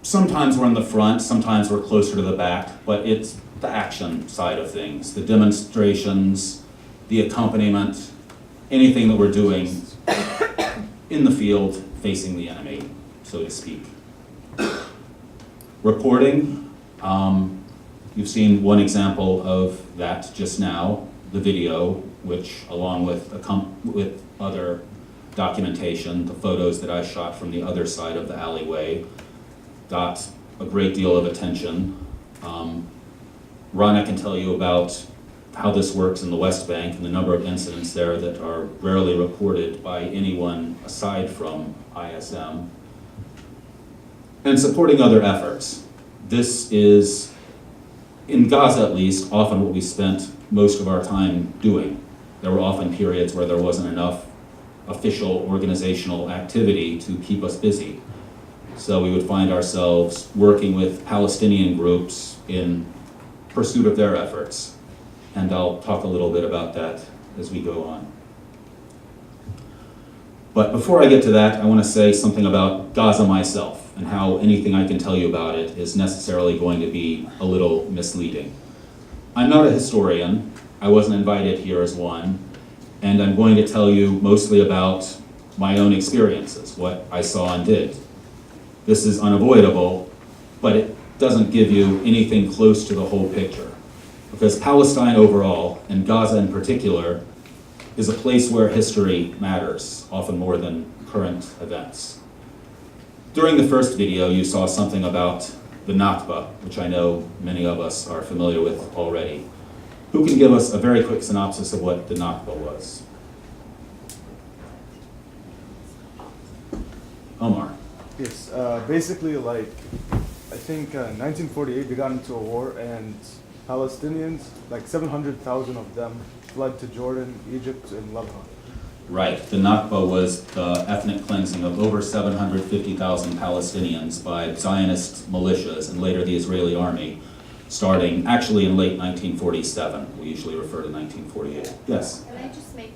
Sometimes we're in the front, sometimes we're closer to the back, but it's the action side of things, the demonstrations, the accompaniment, anything that we're doing in the field facing the enemy, so to speak. Reporting, you've seen one example of that just now, the video, which along with other documentation, the photos that I shot from the other side of the alleyway, got a great deal of attention. Rana can tell you about how this works in the West Bank and the number of incidents there that are rarely reported by anyone aside from ISM. And supporting other efforts. This is, in Gaza at least, often what we spent most of our time doing. There were often periods where there wasn't enough official organizational activity to keep us busy. So we would find ourselves working with Palestinian groups in pursuit of their efforts. And I'll talk a little bit about that as we go on. But before I get to that, I want to say something about Gaza myself and how anything I can tell you about it is necessarily going to be a little misleading. I'm not a historian. I wasn't invited here as one. And I'm going to tell you mostly about my own experiences, what I saw and did. This is unavoidable, but it doesn't give you anything close to the whole picture. Because Palestine overall, and Gaza in particular, is a place where history matters, often more than current events. During the first video, you saw something about the Nakba, which I know many of us are familiar with already. Who can give us a very quick synopsis of what the Nakba was? Omar. Yes, basically like, I think 1948 we got into a war and Palestinians, like 700,000 of them fled to Jordan, Egypt, and Lebanon. Right, the Nakba was the ethnic cleansing of over 750,000 Palestinians by Zionist militias and later the Israeli army, starting actually in late 1947. We usually refer to 1948. Yes? Can I just make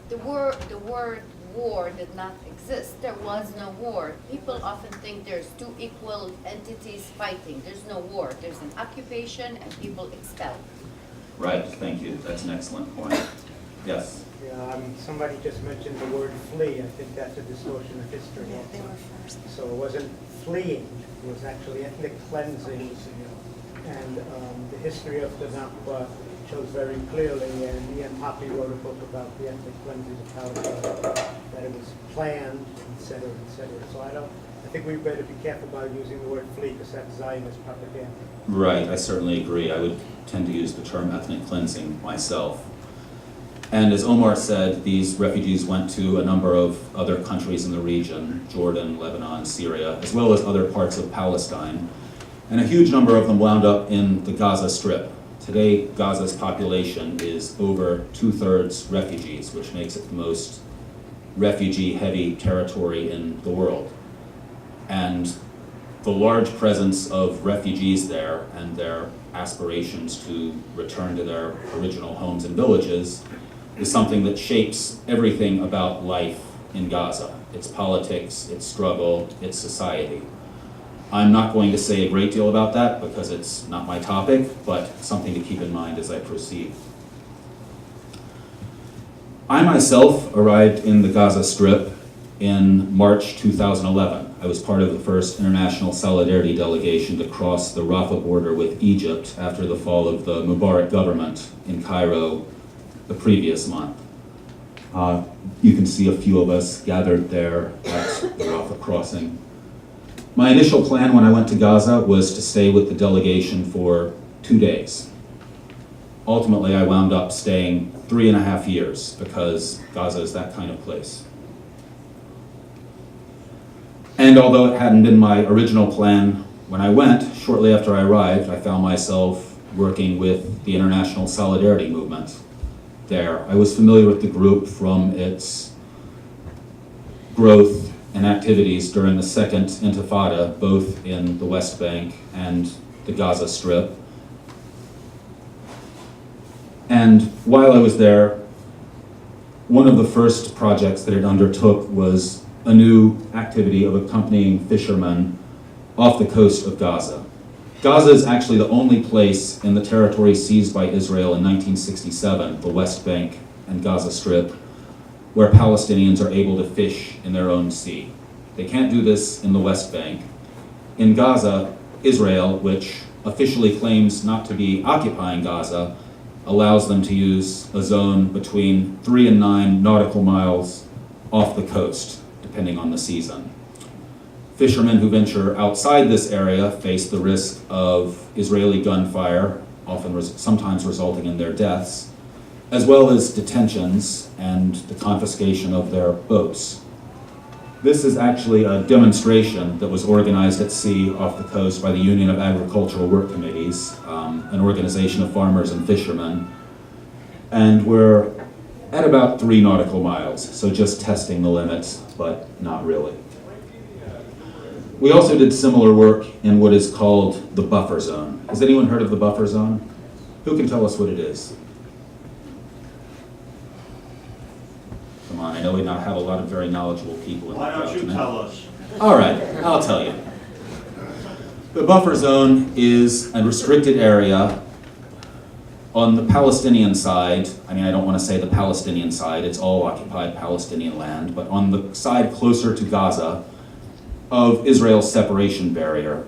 the word war did not exist. There was no war. People often think there's two equal entities fighting. There's no war. There's an occupation and people expelled. Right, thank you. That's an excellent point. Yes? Somebody just mentioned the word flee. I think that's a distortion of history. Yeah, they were first. So it wasn't fleeing, it was actually ethnic cleansing. And the history of the Nakba shows very clearly, and Ian Poppy wrote a book about the ethnic cleansing of Palestine, that it was planned, et cetera, et cetera. So I think we better be careful about using the word flee because that's Zionist propaganda. Right, I certainly agree. I would tend to use the term ethnic cleansing myself. And as Omar said, these refugees went to a number of other countries in the region, Jordan, Lebanon, Syria, as well as other parts of Palestine. And a huge number of them wound up in the Gaza Strip. Today, Gaza's population is over 2/3 refugees, which makes it the most refugee-heavy territory in the world. And the large presence of refugees there and their aspirations to return to their original homes and villages is something that shapes everything about life in Gaza, its politics, its struggle, its society. I'm not going to say a great deal about that because it's not my topic, but something to keep in mind as I proceed. I myself arrived in the Gaza Strip in March 2011. I was part of the first international solidarity delegation to cross the Rafah border with Egypt after the fall of the Mubarak government in Cairo the previous month. You can see a few of us gathered there at the Rafah crossing. My initial plan when I went to Gaza was to stay with the delegation for 2 days. ultimately I wound up staying 3.5 years because Gaza is that kind of place. And although it hadn't been my original plan when I went, shortly after I arrived, I found myself working with the International Solidarity Movement there. I was familiar with the group from its growth and activities during the Second Intifada, both in the West Bank and the Gaza Strip. And while I was there, one of the first projects that it undertook was a new activity of accompanying fishermen off the coast of Gaza. Gaza is actually the only place in the territory seized by Israel in 1967, the West Bank and Gaza Strip, where Palestinians are able to fish in their own sea. They can't do this in the West Bank. In Gaza, Israel, which officially claims not to be occupying Gaza, allows them to use a zone between 3 and 9 nautical miles off the coast, depending on the season. Fishermen who venture outside this area face the risk of Israeli gunfire, sometimes resulting in their deaths, as well as detentions and the confiscation of their boats. This is actually a demonstration that was organized at sea off the coast by the Union of Agricultural Work Committees, an organization of farmers and fishermen. And we're at about 3 nautical miles, so just testing the limits, but not really. We also did similar work in what is called the buffer zone. Has anyone heard of the buffer zone? Who can tell us what it is? Come on, I know we now have a lot of very knowledgeable people in the crowd tonight. Why don't you tell us? All right, I'll tell you. The buffer zone is a restricted area on the Palestinian side. I mean, I don't want to say the Palestinian side, it's all occupied Palestinian land, but on the side closer to Gaza of Israel's separation barrier,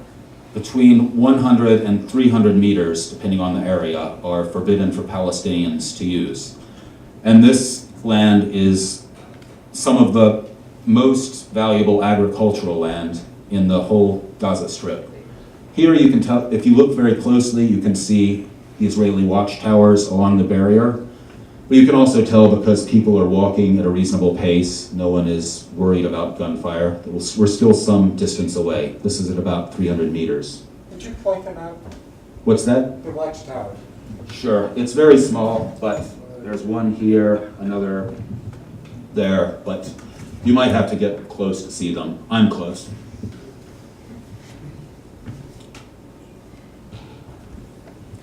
between 100 and 300 meters, depending on the area, are forbidden for Palestinians to use. And this land is some of the most valuable agricultural land in the whole Gaza Strip. Here you can tell, if you look very closely, you can see the Israeli watchtowers along the barrier. But you can also tell because people are walking at a reasonable pace, no one is worried about gunfire. We're still some distance away. This is at about 300 meters. Could you point them out? What's that? The watchtower. Sure, it's very small, but there's one here, another there, but you might have to get close to see them. I'm close.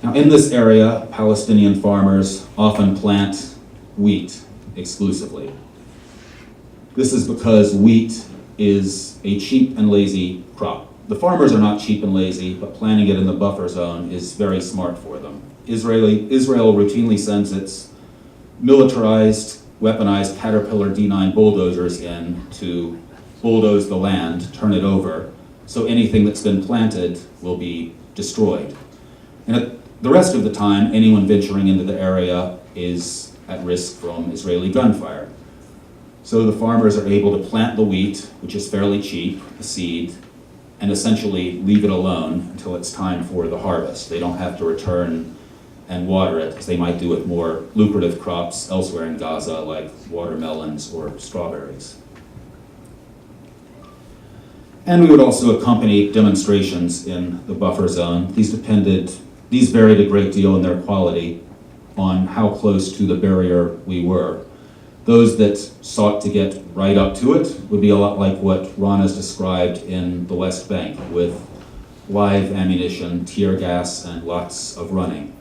Now, in this area, Palestinian farmers often plant wheat exclusively. This is because wheat is a cheap and lazy crop. The farmers are not cheap and lazy, but planting it in the buffer zone is very smart for them. Israel routinely sends its militarized, weaponized Caterpillar D9 bulldozers in to bulldoze the land, turn it over, so anything that's been planted will be destroyed. And the rest of the time, anyone venturing into the area is at risk from Israeli gunfire. So the farmers are able to plant the wheat, which is fairly cheap, the seed, and essentially leave it alone until it's time for the harvest. They don't have to return and water it, as they might do with more lucrative crops elsewhere in Gaza, like watermelons or strawberries. And we would also accompany demonstrations in the buffer zone. These varied a great deal in their quality on how close to the barrier we were. Those that sought to get right up to it would be a lot like what Rana's described in the West Bank, with live ammunition, tear gas, and lots of running.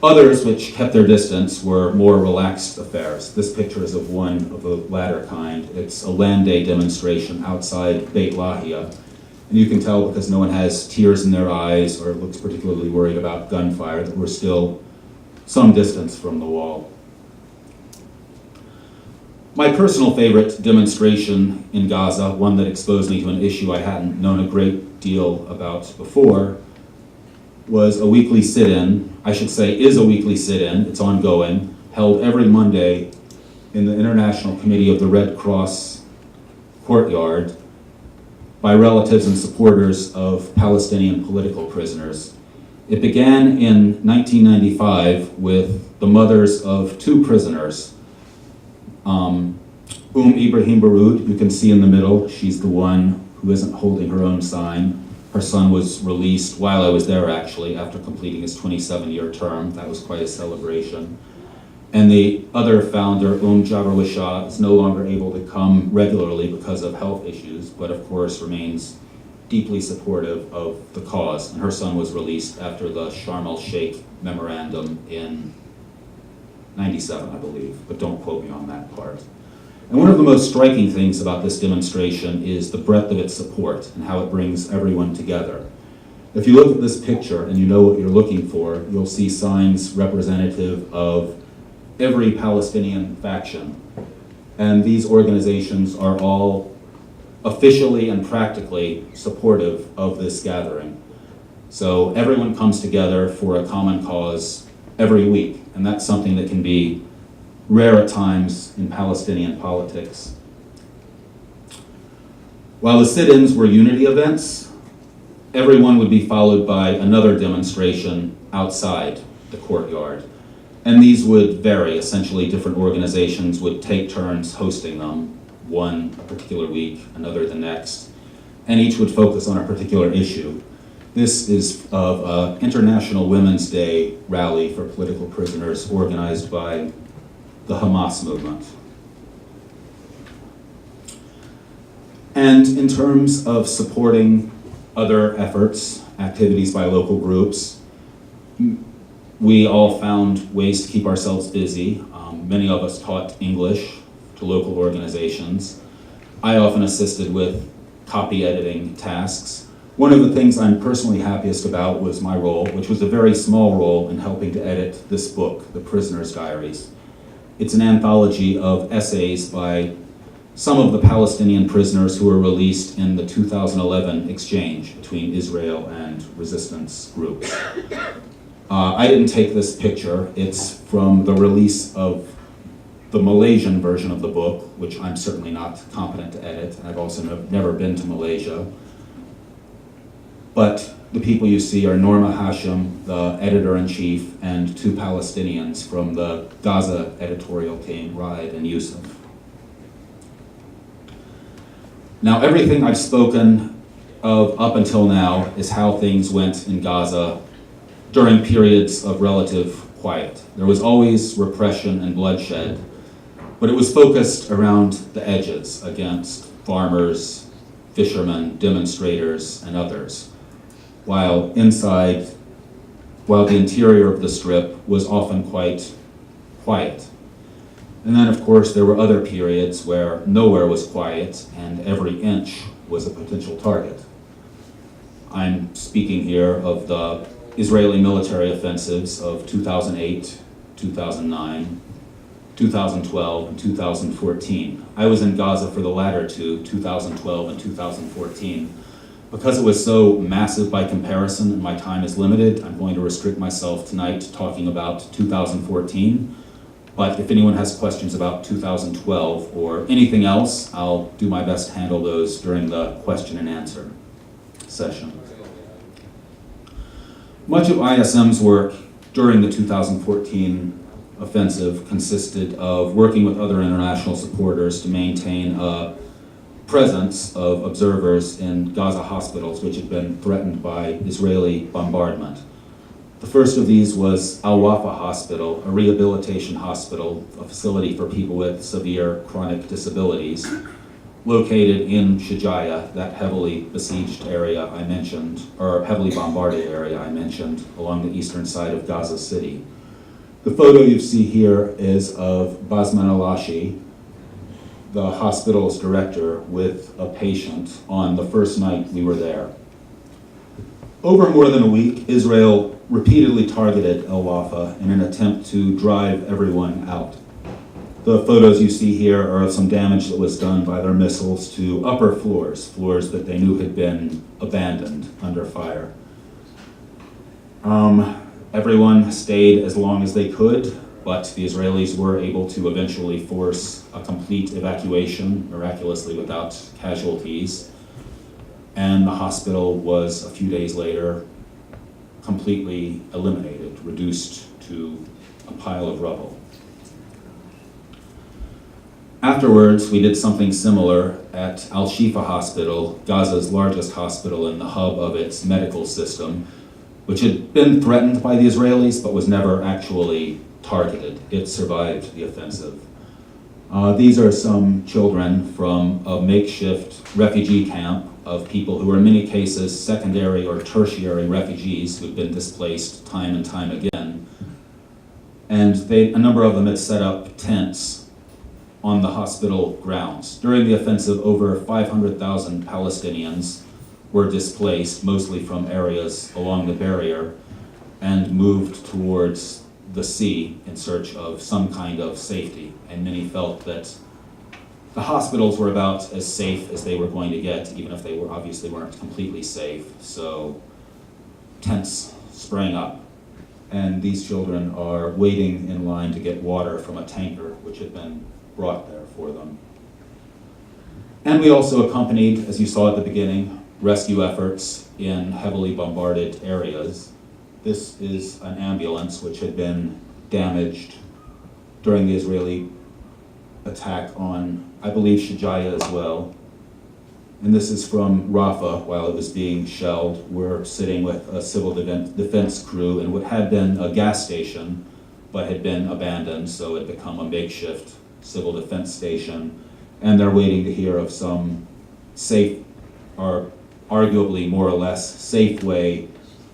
Others, which kept their distance, were more relaxed affairs. This picture is of one of the latter kind. It's a land day demonstration outside Beit Lahia. And you can tell, because no one has tears in their eyes or looks particularly worried about gunfire, that we're still some distance from the wall. My personal favorite demonstration in Gaza, one that exposed me to an issue I hadn't known a great deal about before, was a weekly sit-in. I should say is a weekly sit-in, it's ongoing, held every Monday in the International Committee of the Red Cross courtyard by relatives and supporters of Palestinian political prisoners. It began in 1995 with the mothers of two prisoners. Ibrahim Baroud, you can see in the middle, she's the one who isn't holding her own sign. Her son was released while I was there, actually, after completing his 27-year term. That was quite a celebration. And the other founder, Jaber Shah, is no longer able to come regularly because of health issues, but of course remains deeply supportive of the cause. And her son was released after the Sharm el-Sheikh memorandum in 97, I believe, but don't quote me on that part. And one of the most striking things about this demonstration is the breadth of its support and how it brings everyone together. If you look at this picture and you know what you're looking for, you'll see signs representative of every Palestinian faction. And these organizations are all officially and practically supportive of this gathering. So everyone comes together for a common cause every week, and that's something that can be rare at times in Palestinian politics. While the sit-ins were unity events, everyone would be followed by another demonstration outside the courtyard. And these would vary. Essentially, different organizations would take turns hosting them, one a particular week, another the next, and each would focus on a particular issue. This is of International Women's Day rally for political prisoners organized by the Hamas movement. And in terms of supporting other efforts, activities by local groups, we all found ways to keep ourselves busy. Many of us taught English to local organizations. I often assisted with copy editing tasks. One of the things I'm personally happiest about was my role, which was a very small role in helping to edit this book, The Prisoner's Diaries. It's an anthology of essays by some of the Palestinian prisoners who were released in the 2011 exchange between Israel and resistance groups. I didn't take this picture. It's from the release of the Malaysian version of the book, which I'm certainly not competent to edit, and I've also never been to Malaysia. But the people you see are Norma Hashim, the editor-in-chief, and two Palestinians from the Gaza editorial team, Raed and Yusuf. Now, everything I've spoken of up until now is how things went in Gaza during periods of relative quiet. There was always repression and bloodshed, but it was focused around the edges against farmers, fishermen, demonstrators, and others, while the interior of the strip was often quite quiet. And then, of course, there were other periods where nowhere was quiet and every inch was a potential target. I'm speaking here of the Israeli military offensives of 2008, 2009, 2012, and 2014. I was in Gaza for the latter two, 2012 and 2014. Because it was so massive by comparison and my time is limited, I'm going to restrict myself tonight to talking about 2014. But if anyone has questions about 2012 or anything else, I'll do my best to handle those during the question and answer session. Much of ISM's work during the 2014 offensive consisted of working with other international supporters to maintain a presence of observers in Gaza hospitals which had been threatened by Israeli bombardment. The first of these was Al-Wafa Hospital, a rehabilitation hospital, a facility for people with severe chronic disabilities, located in Shujaiya, that heavily besieged area I mentioned, or heavily bombarded area I mentioned, along the eastern side of Gaza City. The photo you see here is of Basman Alashi, the hospital's director, with a patient on the first night we were there. Over more than a week, Israel repeatedly targeted Al-Wafa in an attempt to drive everyone out. The photos you see here are of some damage that was done by their missiles to upper floors, floors that they knew had been abandoned under fire. Everyone stayed as long as they could, but the Israelis were able to eventually force a complete evacuation, miraculously without casualties. And the hospital was, a few days later, completely eliminated, reduced to a pile of rubble. Afterwards, we did something similar at Al-Shifa Hospital, Gaza's largest hospital and the hub of its medical system, which had been threatened by the Israelis but was never actually targeted. It survived the offensive. These are some children from a makeshift refugee camp of people who were in many cases secondary or tertiary refugees who'd been displaced time and time again. And a number of them had set up tents on the hospital grounds. During the offensive, over 500,000 Palestinians were displaced, mostly from areas along the barrier, and moved towards the sea in search of some kind of safety. And many felt that the hospitals were about as safe as they were going to get, even if they obviously weren't completely safe. So tents sprang up, and these children are waiting in line to get water from a tanker which had been brought there for them. And we also accompanied, as you saw at the beginning, rescue efforts in heavily bombarded areas. This is an ambulance which had been damaged during the Israeli attack on, I believe, Shujaya as well. And this is from Rafah while it was being shelled. We're sitting with a civil defense crew in what had been a gas station, but had been abandoned, so it had become a makeshift civil defense station. And they're waiting to hear of some safe, or arguably more or less safe way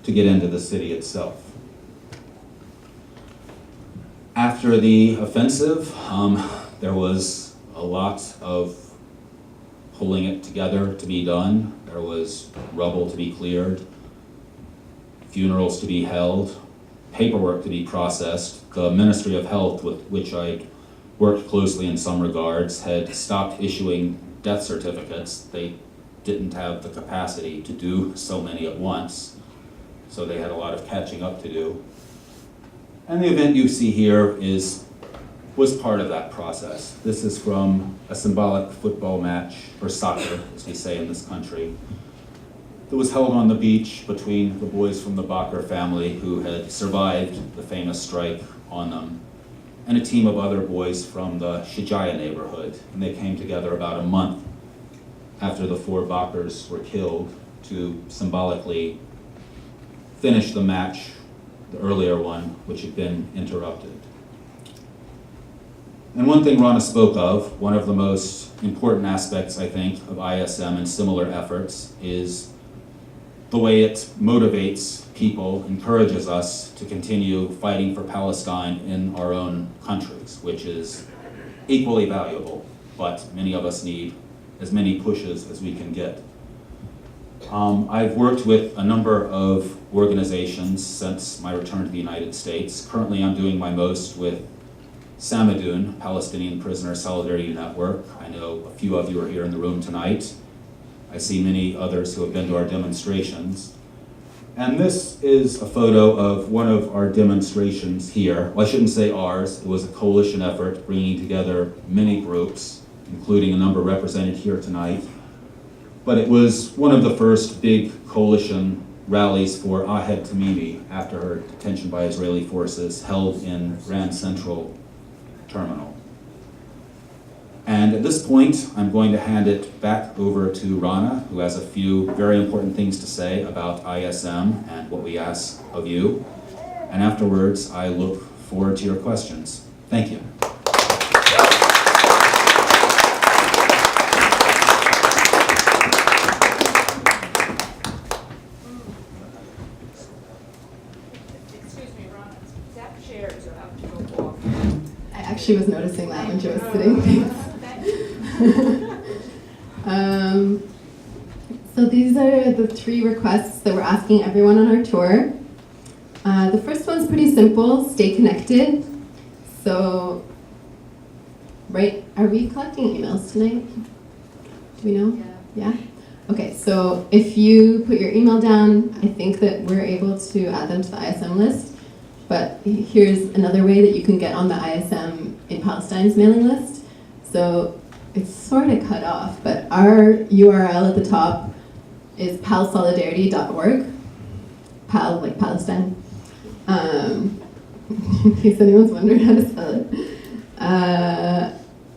to get into the city itself. After the offensive, there was a lot of pulling it together to be done. There was rubble to be cleared, funerals to be held, paperwork to be processed. The Ministry of Health, with which I worked closely in some regards, had stopped issuing death certificates. They didn't have the capacity to do so many at once, so they had a lot of catching up to do. And the event you see here was part of that process. This is from a symbolic football match, or soccer, as we say in this country, that was held on the beach between the boys from the Bakr family who had survived the famous strike on them, and a team of other boys from the Shujaya neighborhood. And they came together about a month after the 4 Bakrs were killed to symbolically finish the match, the earlier one, which had been interrupted. And one thing Rana spoke of, one of the most important aspects, I think, of ISM and similar efforts is the way it motivates people, encourages us to continue fighting for Palestine in our own countries, which is equally valuable, but many of us need as many pushes as we can get. I've worked with a number of organizations since my return to the United States. Currently, I'm doing my most with Samadoun, Palestinian Prisoner Solidarity Network. I know a few of you are here in the room tonight. I see many others who have been to our demonstrations. And this is a photo of one of our demonstrations here. Well, I shouldn't say ours. It was a coalition effort bringing together many groups, including a number represented here tonight. But it was one of the first big coalition rallies for Ahed Tamimi after her detention by Israeli forces, held in Grand Central Terminal. And at this point, I'm going to hand it back over to Rana, who has a few very important things to say about ISM and what we ask of you. And afterwards, I look forward to your questions. Thank you. She was noticing that when she was sitting. So these are the 3 requests that we're asking everyone on our tour. The first one's pretty simple, stay connected. So, right, are we collecting emails tonight? Do we know? Yeah? Okay, so if you put your email down, I think that we're able to add them to the ISM list. But here's another way that you can get on the ISM in Palestine's mailing list. So it's sort of cut off, but our URL at the top is palsolidarity.org. Pal, like Palestine. In case anyone's wondering how to spell it.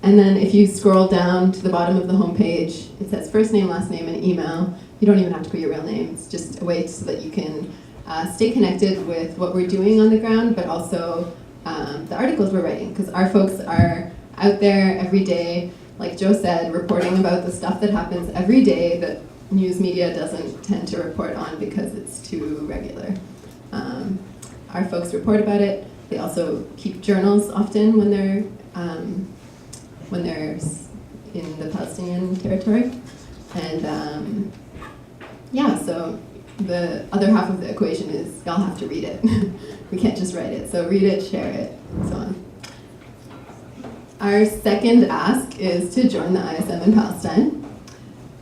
And then if you scroll down to the bottom of the homepage, it says first name, last name, and email. You don't even have to put your real name. It's just a way so that you can stay connected with what we're doing on the ground, but also the articles we're writing, because our folks are out there every day, like Joe said, reporting about the stuff that happens every day that news media doesn't tend to report on because it's too regular. Our folks report about it. They also keep journals often when they're in the Palestinian territory. And yeah, so the other half of the equation is y'all have to read it. We can't just write it. So read it, share it, and so on. Our second ask is to join the ISM in Palestine.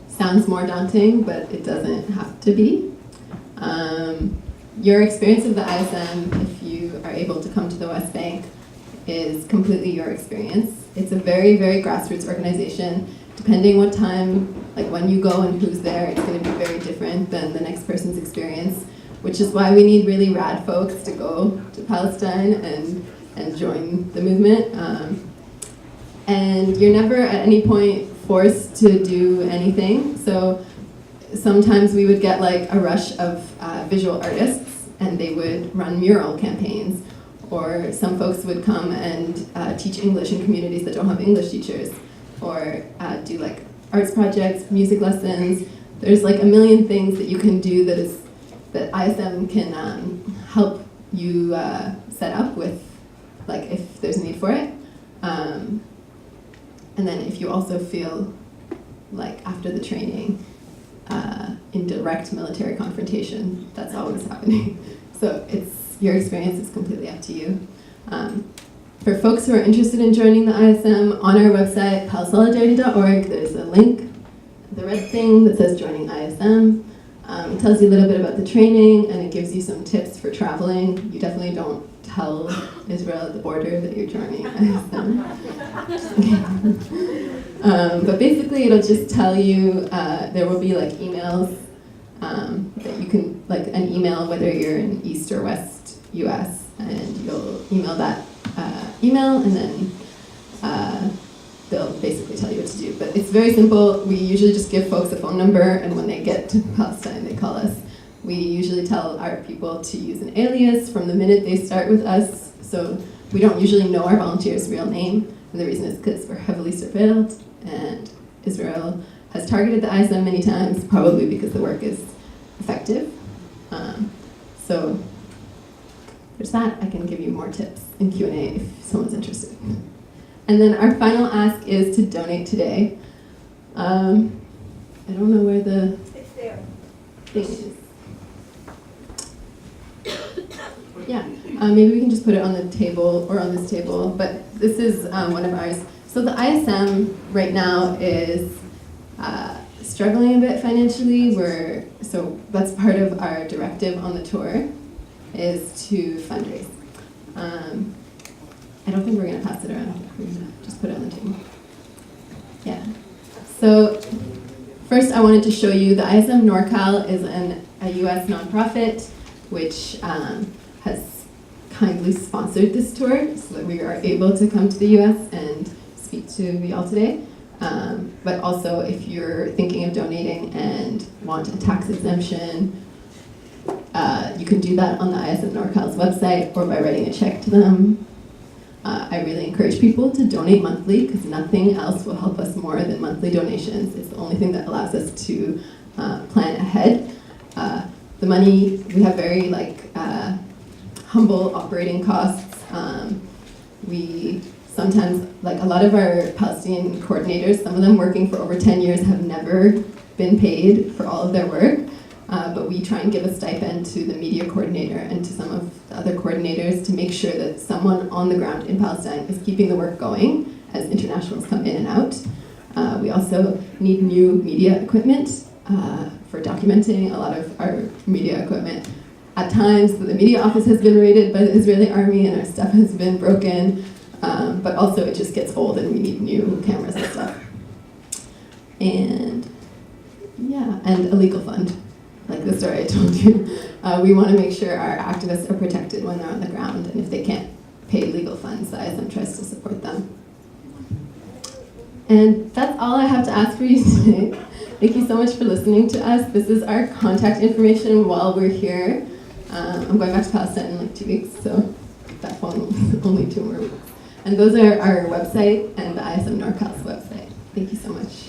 Sounds more daunting, but it doesn't have to be. Your experience of the ISM, if you are able to come to the West Bank, is completely your experience. It's a very, very grassroots organization. Depending what time, like when you go and who's there, it's going to be very different than the next person's experience, which is why we need really rad folks to go to Palestine and join the movement. And you're never at any point forced to do anything. So sometimes we would get like a rush of visual artists, and they would run mural campaigns. Or some folks would come and teach English in communities that don't have English teachers, or do like arts projects, music lessons. There's like a million things that you can do that ISM can help you set up with, like if there's a need for it. And then if you also feel like after the training, in direct military confrontation, that's always happening. So your experience is completely up to you. For folks who are interested in joining the ISM, on our website, palsolidarity.org, there's a link, the red thing that says joining ISM. It tells you a little bit about the training, and it gives you some tips for traveling. You definitely don't tell Israel at the border that you're joining ISM. But basically, it'll just tell you, there will be like emails that you can, like an email whether you're in East or West US, and you'll email that email, and then they'll basically tell you what to do. But it's very simple. We usually just give folks a phone number, and when they get to Palestine, they call us. We usually tell our people to use an alias from the minute they start with us, so we don't usually know our volunteers' real name, and the reason is because we're heavily surveilled, and Israel has targeted the ISM many times, probably because the work is effective. So there's that. I can give you more tips in Q&A if someone's interested. And then our final ask is to donate today. I don't know where the thing is. Yeah, maybe we can just put it on the table or on this table, but this is one of ours. So the ISM right now is struggling a bit financially. So that's part of our directive on the tour, is to fundraise. I don't think we're going to pass it around. We're going to just put it on the table. Yeah. So first I wanted to show you the ISM NorCal is a US nonprofit which has kindly sponsored this tour so that we are able to come to the US and speak to you all today. But also if you're thinking of donating and want a tax exemption, you can do that on the ISM NorCal's website or by writing a check to them. I really encourage people to donate monthly because nothing else will help us more than monthly donations. It's the only thing that allows us to plan ahead. The money, we have very humble operating costs. We sometimes, a lot of our Palestinian coordinators, some of them working for over 10 years, have never been paid for all of their work. But we try and give a stipend to the media coordinator and to some of the other coordinators to make sure that someone on the ground in Palestine is keeping the work going as internationals come in and out. We also need new media equipment for documenting a lot of our media equipment. At times, the media office has been raided by the Israeli army and our stuff has been broken, but also it just gets old and we need new cameras and stuff. And yeah, and a legal fund. like the story I told you. We want to make sure our activists are protected when they're on the ground, and if they can't pay legal funds, the ISM tries to support them. And that's all I have to ask for you today. Thank you so much for listening to us. This is our contact information while we're here. I'm going back to Palestine in like 2 weeks, so that phone only 2 more weeks. And those are our website and the ISM NorCal's website. Thank you so much.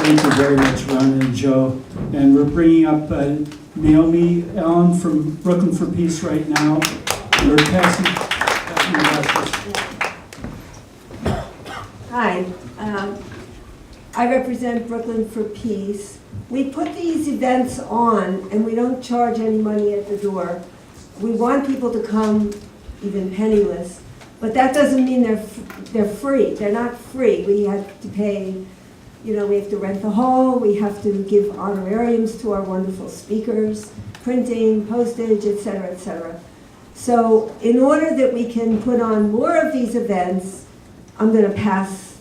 Thank you very much, Rana and Joe. And we're bringing up Naomi Allen from Brooklyn for Peace right now. We're passing Hi, I represent Brooklyn for Peace. We put these events on and we don't charge any money at the door. We want people to come even penniless, but that doesn't mean they're free. They're not free. We have to pay, we have to rent the hall, we have to give honorariums to our wonderful speakers, printing, postage, et cetera, et cetera. So in order that we can put on more of these events, I'm going to pass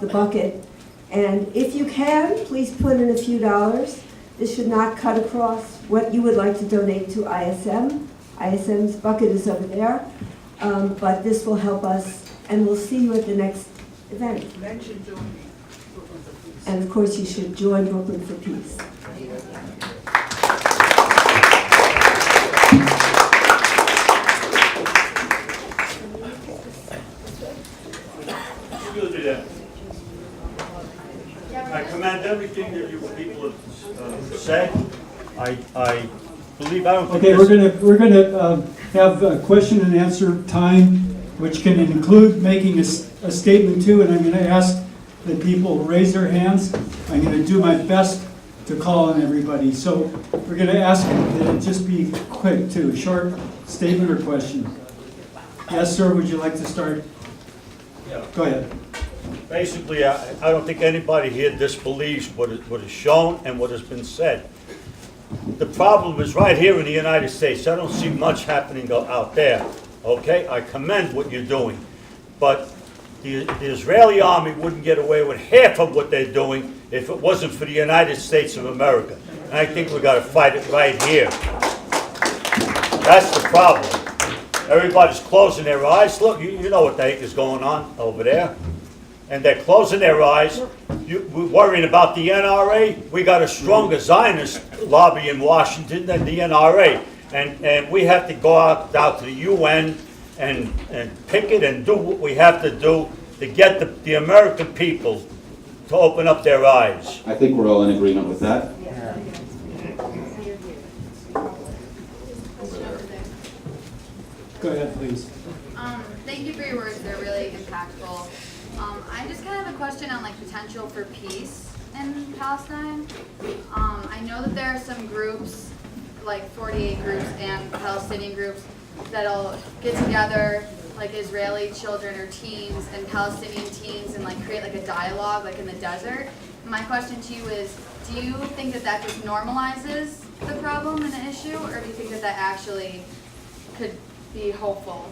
the bucket. And if you can, please put in a few dollars. This should not cut across what you would like to donate to ISM. ISM's bucket is over there. But this will help us, and we'll see you at the next event. And of course, you should join Brooklyn for Peace. I commend everything that you people have said. I believe, I don't think Okay, we're gonna have a question and answer time, which can include making a statement too, and I'm gonna ask that people raise their hands. I'm gonna do my best to call on everybody. So we're gonna ask that it just be quick too, short statement or question. Yes, sir, would you like to start? Yeah. Go ahead. Basically, I don't think anybody here disbelieves what is shown and what has been said. The problem is right here in the United States. I don't see much happening out there. Okay, I commend what you're doing, but the Israeli army wouldn't get away with half of what they're doing if it wasn't for the United States of America. And I think we got to fight it right here. That's the problem. Everybody's closing their eyes. Look, you know what the heck is going on over there. And they're closing their eyes. We're worrying about the NRA. We got a stronger Zionist lobby in Washington than the NRA. And we have to go out to the UN and picket and do what we have to do to get the American people to open up their eyes. I think we're all in agreement with that. Go ahead, please. Thank you for your words. They're really impactful. I just kind of have a question on potential for peace in Palestine. I know that there are some groups, like 48 groups and Palestinian groups, that'll get together, like Israeli children or teens and Palestinian teens, and create a dialogue in the desert. My question to you is, do you think that just normalizes the problem and the issue, or do you think that actually could be hopeful?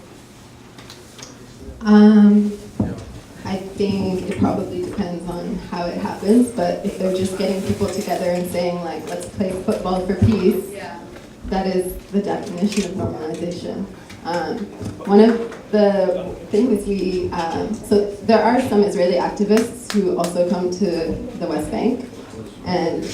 I think it probably depends on how it happens, but if they're just getting people together and saying let's play football for peace, that is the definition of normalization. One of the things so there are some Israeli activists who also come to the West Bank, and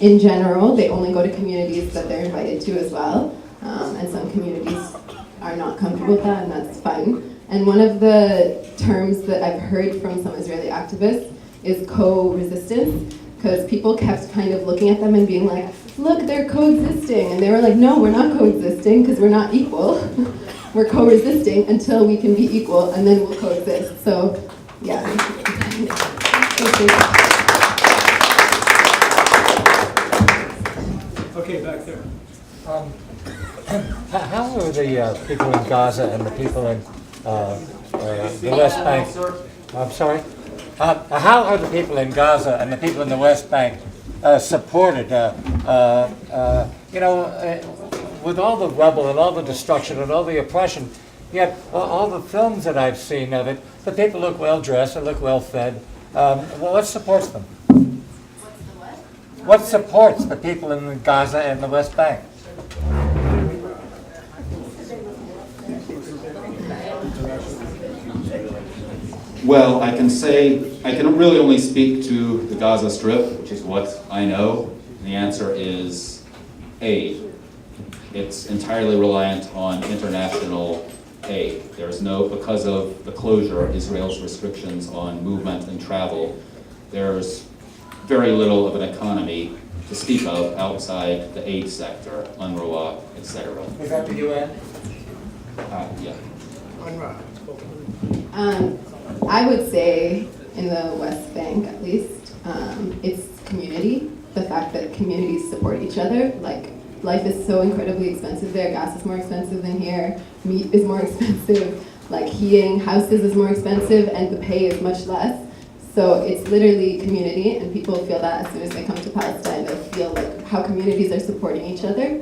in general, they only go to communities that they're invited to as well, and some communities are not comfortable with that, and that's fine. And one of the terms that I've heard from some Israeli activists is co-resistance, because people kept kind of looking at them and being like, look, they're coexisting. And they were like, no, we're not coexisting because we're not equal. We're co-resisting until we can be equal, and then we'll coexist. So, yeah. Okay, back there. How are the people in Gaza and the people in the West Bank? I'm sorry? How are the people in Gaza and the people in the West Bank supported? With all the rubble and all the destruction and all the oppression, yet all the films that I've seen of it, the people look well dressed, they look well fed. What supports them? What's the what? What supports the people in Gaza and the West Bank? Well, I can really only speak to the Gaza Strip, which is what I know. The answer is aid. It's entirely reliant on international aid. There's no, because of the closure, Israel's restrictions on movement and travel, there's very little of an economy to speak of outside the aid sector, UNRWA, etc. Is that the UN? Yeah. I would say, in the West Bank at least, it's community. The fact that communities support each other. Like, life is so incredibly expensive there. Gas is more expensive than here. Meat is more expensive. Like, heating houses is more expensive, and the pay is much less. So it's literally community, and people feel that as soon as they come to Palestine, they feel like how communities are supporting each other.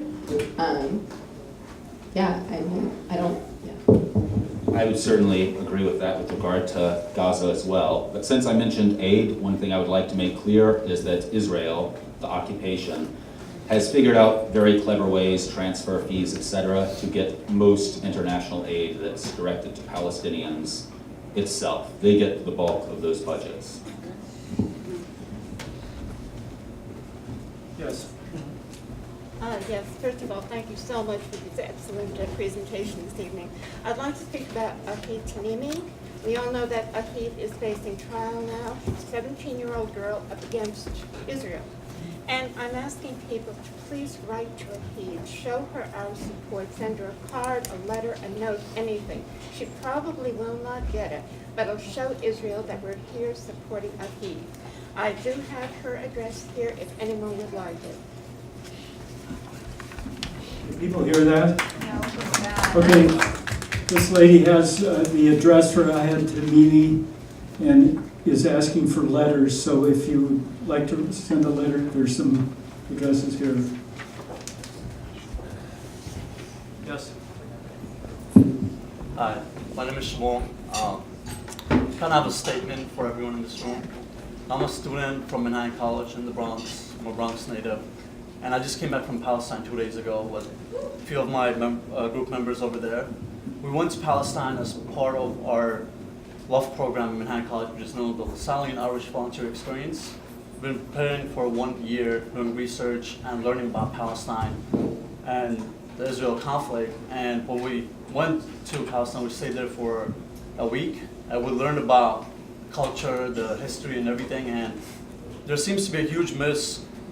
Yeah, I mean, I don't, yeah. I would certainly agree with that with regard to Gaza as well. But since I mentioned aid, one thing I would like to make clear is that Israel, the occupation, has figured out very clever ways, transfer fees, etc., to get most international aid that's directed to Palestinians itself. They get the bulk of those budgets. Yes. Yes, first of all, thank you so much for this excellent presentation this evening. I'd like to speak about Ahed Tamimi. We all know that Ahed is facing trial now. She's a 17-year-old girl up against Israel. And I'm asking people to please write to Ahed, show her our support, send her a card, a letter, a note, anything. She probably will not get it, but it'll show Israel that we're here supporting Ahed. I do have her address here if anyone would like it. People hear that? Okay, this lady has the address for Ahed Tamimi and is asking for letters, so if you would like to send a letter, there's some addresses here. Yes? Hi, my name is Shmuel. Kind of have a statement for everyone in this room. I'm a student from Manhattan College in the Bronx. I'm a Bronx native. And I just came back from Palestine 2 days ago with a few of my group members over there. We went to Palestine as part of our LOVE program in Manhattan College, which is known as the Somali and Irish Volunteer Experience. We've been preparing for 1 year, doing research and learning about Palestine and the Israel conflict. And when we went to Palestine, we stayed there for a week, and we learned about culture, the history, and everything. And there seems to be a huge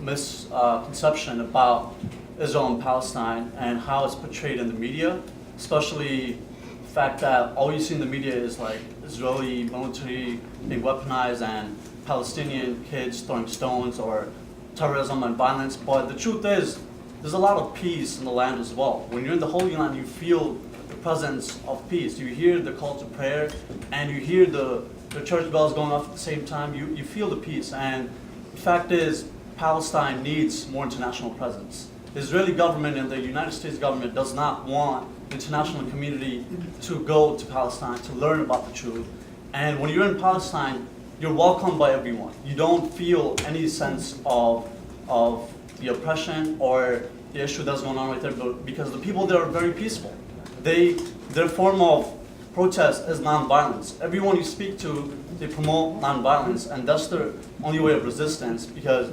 misconception about Israel and Palestine and how it's portrayed in the media, especially the fact that all you see in the media is like Israeli military being weaponized and Palestinian kids throwing stones or terrorism and violence. But the truth is, there's a lot of peace in the land as well. When you're in the Holy Land, you feel the presence of peace. You hear the call to prayer, and you hear the church bells going off at the same time. You feel the peace. And the fact is, Palestine needs more international presence. The Israeli government and the United States government does not want the international community to go to Palestine to learn about the truth. And when you're in Palestine, you're welcomed by everyone. You don't feel any sense of the oppression or the issue that's going on right there, because the people there are very peaceful. Their form of protest is nonviolence. Everyone you speak to, they promote nonviolence, and that's their only way of resistance. Because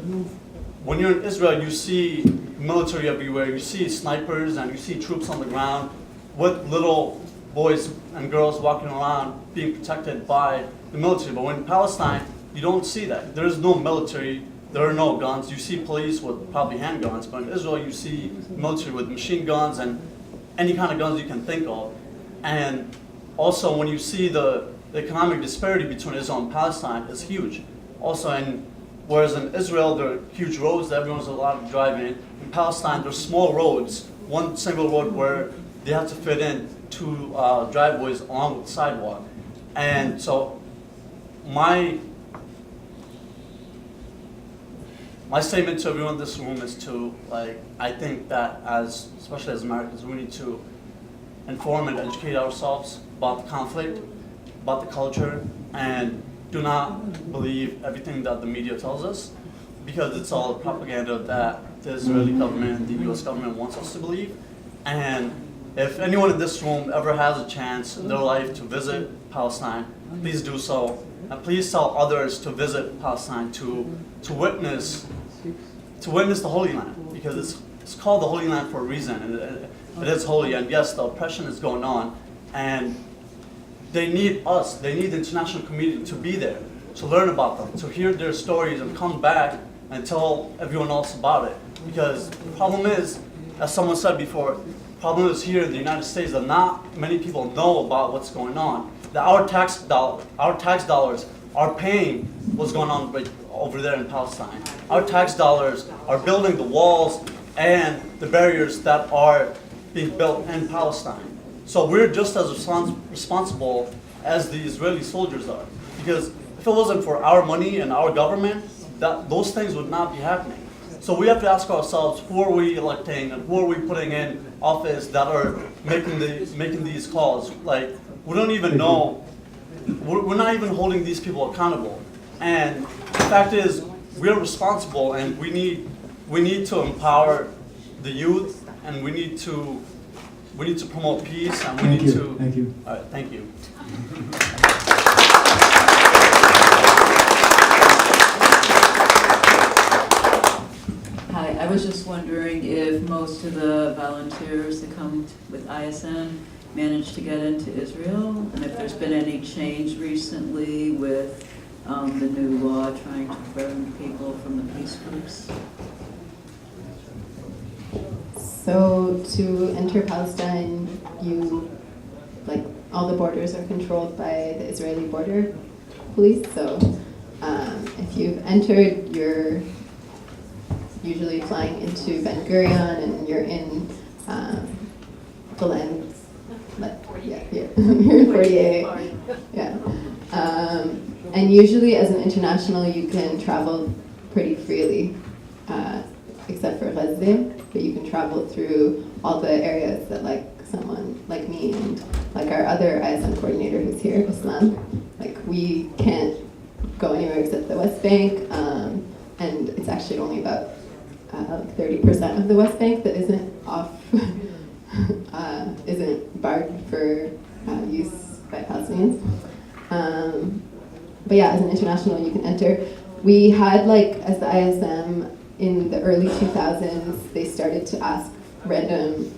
when you're in Israel, you see military everywhere, you see snipers, and you see troops on the ground with little boys and girls walking around being protected by the military. But when in Palestine, you don't see that. There is no military, there are no guns. You see police with probably handguns, but in Israel you see military with machine guns and any kind of guns you can think of. And also, when you see the economic disparity between Israel and Palestine is huge. Also, whereas in Israel there are huge roads that everyone's allowed to drive in Palestine there's small roads, one single road where they have to fit in two driveways along with the sidewalk. And so my statement to everyone in this room is to, I think that especially as Americans, we need to inform and educate ourselves about the conflict, about the culture, and do not believe everything that the media tells us, because it's all propaganda that the Israeli government, the US government wants us to believe. And if anyone in this room ever has a chance in their life to visit Palestine, please do so. And please tell others to visit Palestine to witness the Holy Land, because it's called the Holy Land for a reason, and it is holy. And yes, the oppression is going on, and they need us, they need the international community to be there, to learn about them, to hear their stories and come back and tell everyone else about it. Because the problem is, as someone said before, the problem is here in the United States that not many people know about what's going on. That our tax dollars are paying what's going on right over there in Palestine. Our tax dollars are building the walls and the barriers that are being built in Palestine. So we're just as responsible as the Israeli soldiers are. Because if it wasn't for our money and our government, those things would not be happening. So we have to ask ourselves, who are we electing and who are we putting in office that are making these calls? Like, we don't even know, we're not even holding these people accountable. And the fact is, we're responsible, and we need to empower the youth, and we need to promote peace, and we need to. Thank you. All right, thank you. Hi, I was just wondering if most of the volunteers that come with ISM managed to get into Israel, and if there's been any change recently with the new law trying to burn people from the peace groups. So to enter Palestine, all the borders are controlled by the Israeli border police. So if you've entered, you're usually flying into Ben Gurion, and you're in the land. You're in 48. Yeah. And usually, as an international, you can travel pretty freely, except for Gaza. But you can travel through all the areas that, like, someone like me and like our other ISM coordinator who's here, Islam, like, we can't go anywhere except the West Bank, and it's actually only about 30% of the West Bank that isn't isn't barred for use by Palestinians. But yeah, as an international, you can enter. We had, as the ISM in the early 2000s, they started to ask random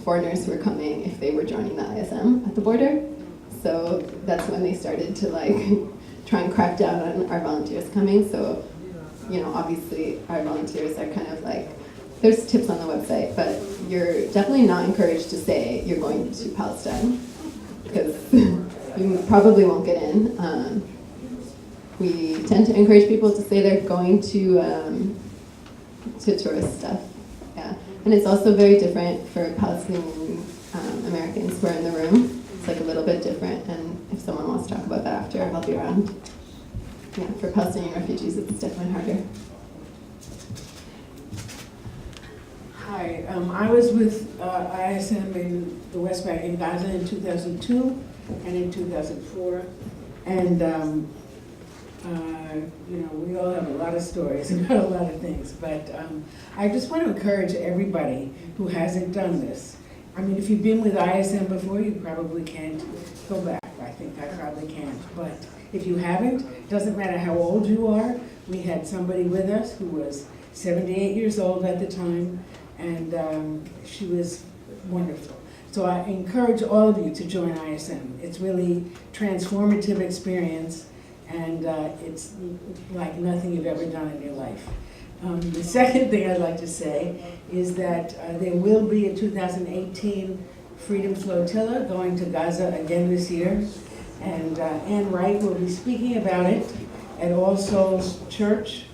foreigners who were coming if they were joining the ISM at the border. So that's when they started to try and crack down on our volunteers coming. So, obviously our volunteers are kind of there's tips on the website, but you're definitely not encouraged to say you're going to Palestine, because you probably won't get in. We tend to encourage people to say they're going to tourist stuff. Yeah, and it's also very different for Palestinian Americans who are in the room. It's a little bit different, and if someone wants to talk about that after, I'll be around. Yeah, for Palestinian refugees, it's definitely harder. Hi, I was with ISM in the West Bank in Gaza in 2002 and in 2004, and we all have a lot of stories about a lot of things, but I just want to encourage everybody who hasn't done this. I mean, if you've been with ISM before, you probably can't go back. I think I probably can't, but if you haven't, it doesn't matter how old you are. We had somebody with us who was 78 years old at the time, and she was wonderful. So I encourage all of you to join ISM. It's really transformative experience, and it's like nothing you've ever done in your life. The second thing I'd like to say is that there will be a 2018 Freedom Flotilla going to Gaza again this year, and Ann Wright will be speaking about it at All Souls Church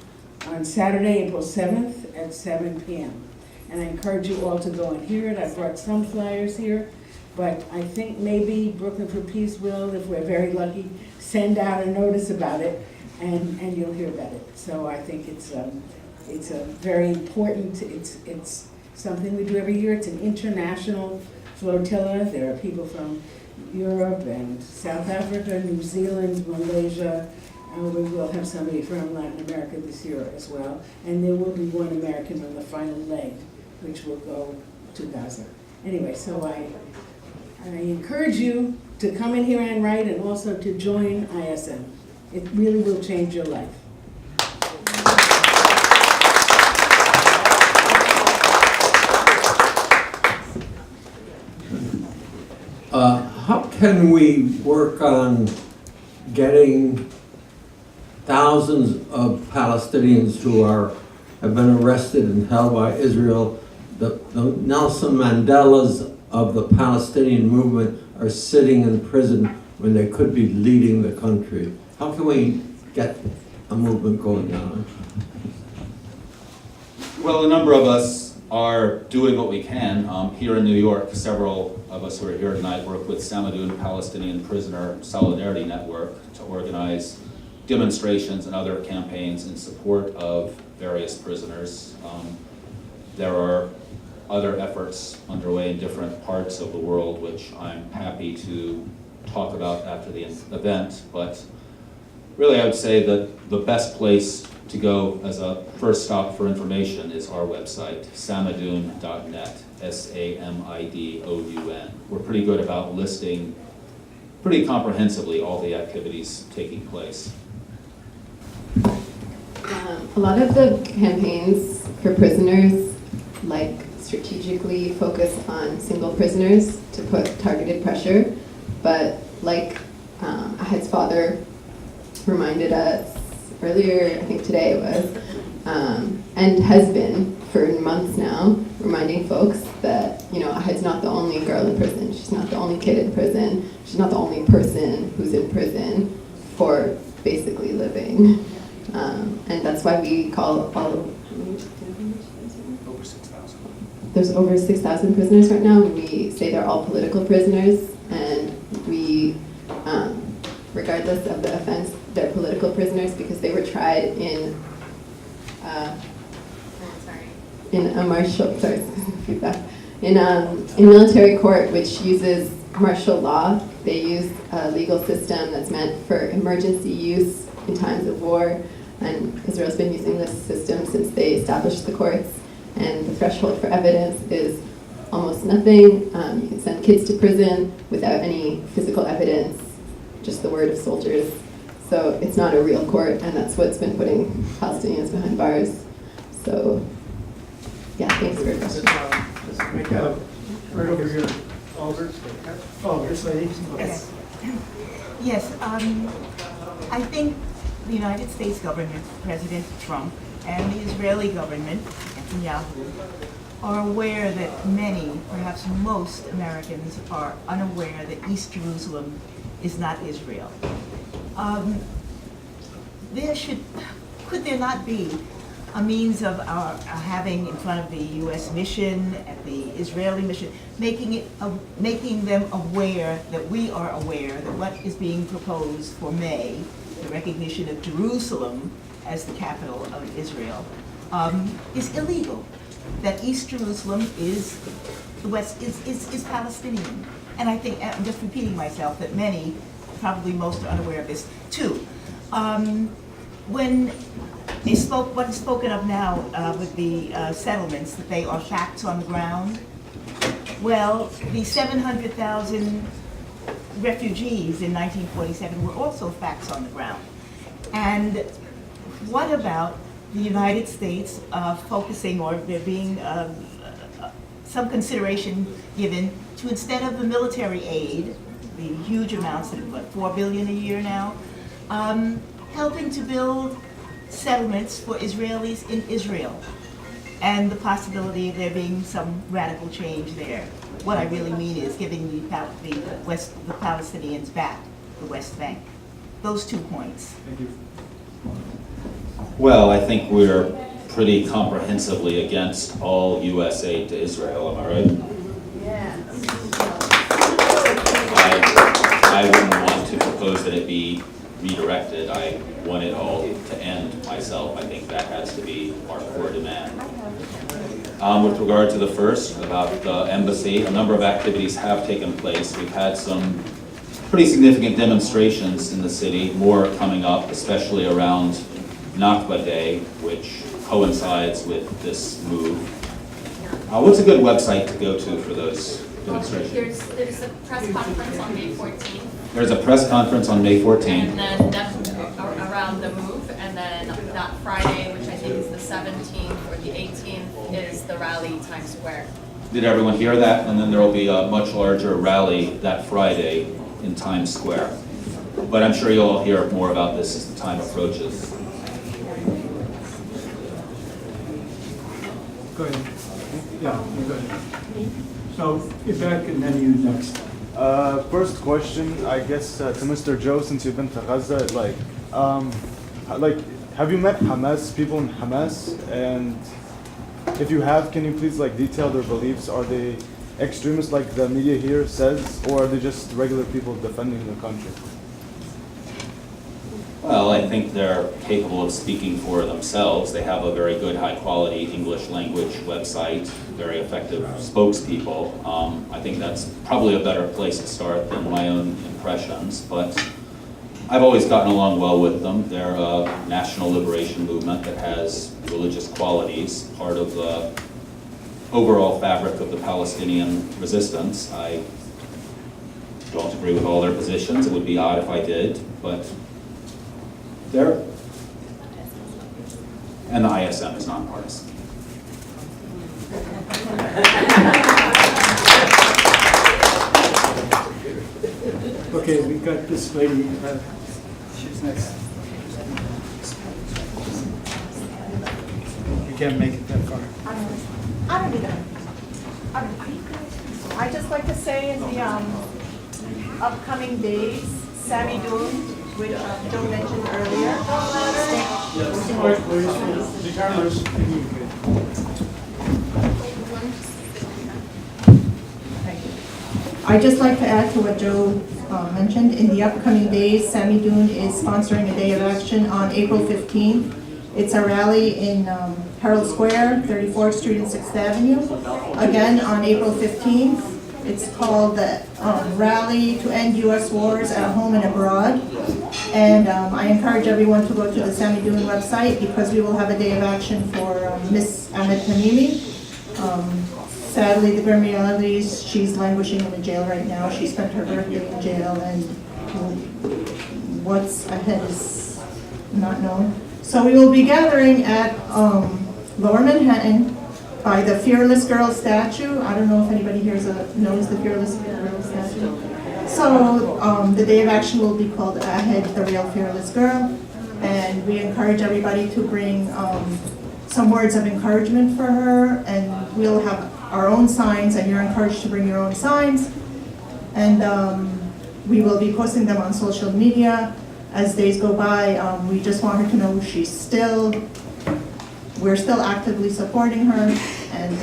on Saturday, April 7th at 7 p.m. And I encourage you all to go and hear it. I brought some flyers here, but I think maybe Brooklyn for Peace will, if we're very lucky, send out a notice about it, and you'll hear about it. So I think it's a very important, it's something we do every year. It's an international flotilla. There are people from Europe and South Africa, New Zealand, Malaysia. We will have somebody from Latin America this year as well. And there will be one American on the final leg, which will go to Gaza. Anyway, so I encourage you to come in here and write, and also to join ISM. It really will change your life. How can we work on getting thousands of Palestinians who have been arrested and held by Israel, the Nelson Mandelas of the Palestinian movement, are sitting in prison when they could be leading the country? How can we get a movement going on? Well, a number of us are doing what we can. Here in New York, several of us who are here tonight work with Samadun Palestinian Prisoner Solidarity Network to organize demonstrations and other campaigns in support of various prisoners. There are other efforts underway in different parts of the world, which I'm happy to talk about after the event, but really I would say that the best place to go as a first stop for information is our website, samadun.net, S-A-M-I-D-O-U-N. We're pretty good about listing pretty comprehensively all the activities taking place. A lot of the campaigns for prisoners strategically focus on single prisoners to put targeted pressure, but Ahed's father reminded us earlier, I think today it was, and has been for months now, reminding folks that, Ahed's not the only girl in prison, she's not the only kid in prison, she's not the only person who's in prison for basically living. And that's why we call Over 6,000. there's over 6,000 prisoners right now. We say they're all political prisoners, and we, regardless of the offense, they're political prisoners because they were tried in a martial, in military court, which uses martial law. They use a legal system that's meant for emergency use in times of war, and Israel's been using this system since they established the courts, and the threshold for evidence is almost nothing. You can send kids to prison without any physical evidence, just the word of soldiers. So it's not a real court, and that's what's been putting Palestinians behind bars. So, yeah, thanks for your question. Right over here. Albert? Oh, this lady? Yes. Yes, I think the United States government, President Trump, and the Israeli government, Netanyahu, are aware that many, perhaps most Americans are unaware that East Jerusalem is not Israel. Could there not be a means of our having in front of the U.S. mission, at the Israeli mission, making them aware that we are aware that what is being proposed for May, the recognition of Jerusalem as the capital of Israel, is illegal. That East Jerusalem is the West is Palestinian, and I think I'm just repeating myself that many, probably most, are unaware of this too. When what is spoken of now with the settlements, that they are facts on the ground. Well, the 700,000 refugees in 1947 were also facts on the ground. And what about the United States focusing, or there being some consideration given to, instead of the military aid, the huge amounts, that $4 billion a year now, helping to build settlements for Israelis in Israel, and the possibility of there being some radical change there. What I really mean is giving the Palestinians back the West Bank. Those 2 points. Thank you. Well, I think we're pretty comprehensively against all U.S. aid to Israel, am I right? Yes. I wouldn't want to propose that it be redirected. I want it all to end myself. I think that has to be our core demand. With regard to the first, about the embassy, a number of activities have taken place. We've had some pretty significant demonstrations in the city, more coming up, especially around Nakba Day, which coincides with this move. What's a good website to go to for those demonstrations? There's a press conference on May 14th. There's a press conference on May 14th. And then that's around the move, and then that Friday, which I think is the 17th or the 18th, is the rally Times Square. Did everyone hear that? And then there will be a much larger rally that Friday in Times Square. But I'm sure you'll all hear more about this as the time approaches. Go ahead. Yeah, go ahead. So, Vivek, and then you next. First question, I guess, to Mr. Joe, since you've been to Gaza, have you met Hamas, people in Hamas? And if you have, can you please detail their beliefs? Are they extremists like the media here says, or are they just regular people defending the country? Well, I think they're capable of speaking for themselves. They have a very good, high-quality English language website, very effective spokespeople. I think that's probably a better place to start than my own impressions, but I've always gotten along well with them. They're a national liberation movement that has religious qualities, part of the overall fabric of the Palestinian resistance. I don't agree with all their positions. It would be odd if I did, but they're, and the ISM is nonpartisan. Okay, we've got this lady, she's next. You can't make it that far. I don't either. I just like to say in the upcoming days, Sammy Doon, which Joe mentioned earlier. I'd just like to add to what Joe mentioned. In the upcoming days, Sammy Doon is sponsoring a day of action on April 15th. It's a rally in Herald Square, 34th Street and 6th Avenue. Again, on April 15th. It's called the Rally to End U.S. Wars at Home and Abroad. And I encourage everyone to go to the Sammy Doon website because we will have a day of action for Miss Nablus Tamimi. Sadly, the grim reality is she's languishing in the jail right now. She spent her birthday in jail, and what's ahead is not known. So we will be gathering at Lower Manhattan by the Fearless Girl statue. I don't know if anybody here knows the Fearless Girl statue. So the day of action will be called Ahed, the Real Fearless Girl. And we encourage everybody to bring some words of encouragement for her. And we'll have our own signs, and you're encouraged to bring your own signs. And we will be posting them on social media as days go by. We just want her to know we're still actively supporting her. And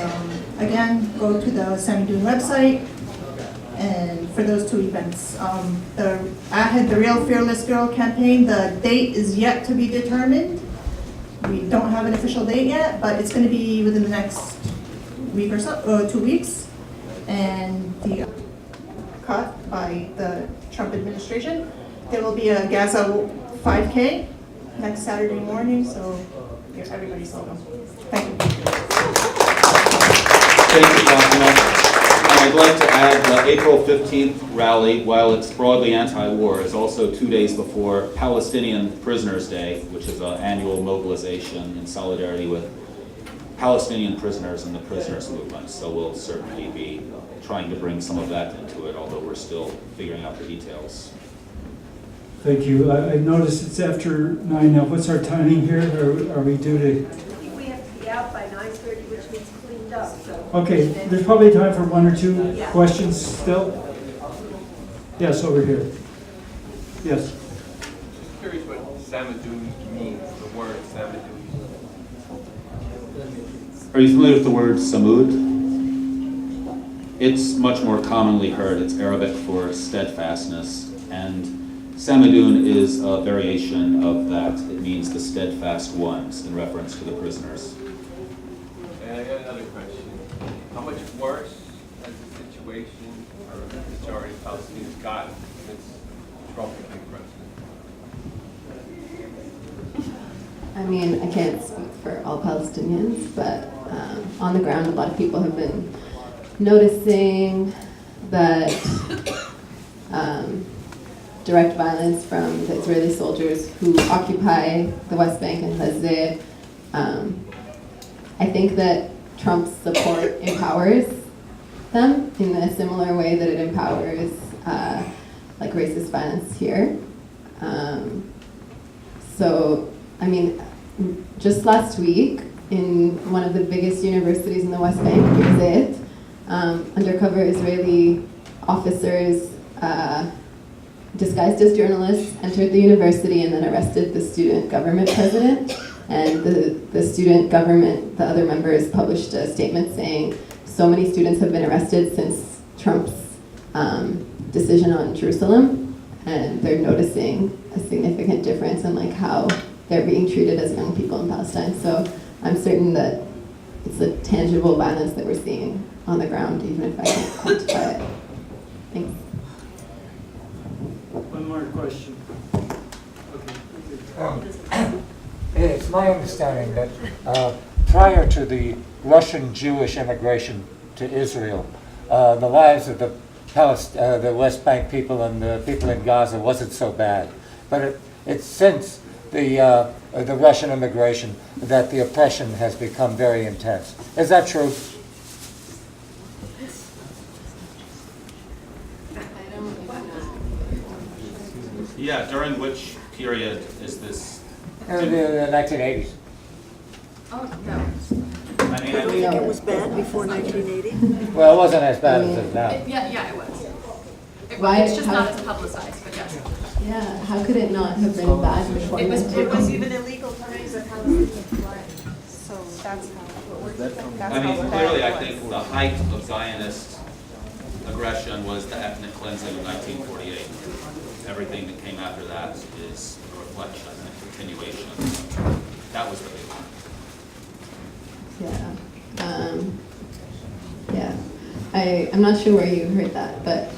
again, go to the Sammy Doon website and for those two events. The Ahed, the Real Fearless Girl campaign, the date is yet to be determined. We don't have an official date yet, but it's going to be within the next week or so, 2 weeks. And the cut by the Trump administration. There will be a Gaza 5K next Saturday morning, so everybody's welcome. Thank you. Thank you, Fatima. And I'd like to add the April 15th rally, while it's broadly anti-war, is also 2 days before Palestinian Prisoners' Day, which is an annual mobilization in solidarity with Palestinian prisoners and the prisoners movement. So we'll certainly be trying to bring some of that into it, although we're still figuring out the details. Thank you. I noticed it's after 9 now. What's our timing here? Are we due to? I think we have to be out by 9:30, which means cleaned up, so. Okay, there's probably time for one or two questions still. Yes, over here. Yes. I'm curious what Samadoun means, the word Samadoun. Are you familiar with the word samud? It's much more commonly heard. It's Arabic for steadfastness, and Samadoun is a variation of that. It means the steadfast ones in reference to the prisoners. And I got another question. how much worse has the situation or the majority of Palestinians gotten since Trump became president? I mean, I can't speak for all Palestinians, but on the ground, a lot of people have been noticing that direct violence from the Israeli soldiers who occupy the West Bank and Gaza. I think that Trump's support empowers them in a similar way that it empowers like racist violence here. So, I mean, just last week in one of the biggest universities in the West Bank, Ahed, undercover Israeli officers disguised as journalists entered the university and then arrested the student government president. And the student government, the other members, published a statement saying so many students have been arrested since Trump's decision on Jerusalem, and they're noticing a significant difference in like how they're being treated as young people in Palestine. So I'm certain that it's a tangible violence that we're seeing on the ground, even if I can't quantify it. Thanks. One more question. It's my understanding that prior to the Russian Jewish immigration to Israel, the lives of the West Bank people and the people in Gaza wasn't so bad. But it's since the Russian immigration that the oppression has become very intense. Is that true? Yeah, during which period is this? The 1980s. Oh, no. I mean, I think It was bad before 1980? Well, it wasn't as bad as it is now. Yeah, it was. Why- It's just how- not as publicized, but yes. Yeah, how could it not have been bad before? It was even illegal to raise a Palestinian flag. So that's how. I mean, clearly, I think the height of Zionist aggression was the ethnic cleansing of 1948. Everything that came after that is a reflection and a continuation. That was the big one. Yeah. I'm not sure where you heard that, but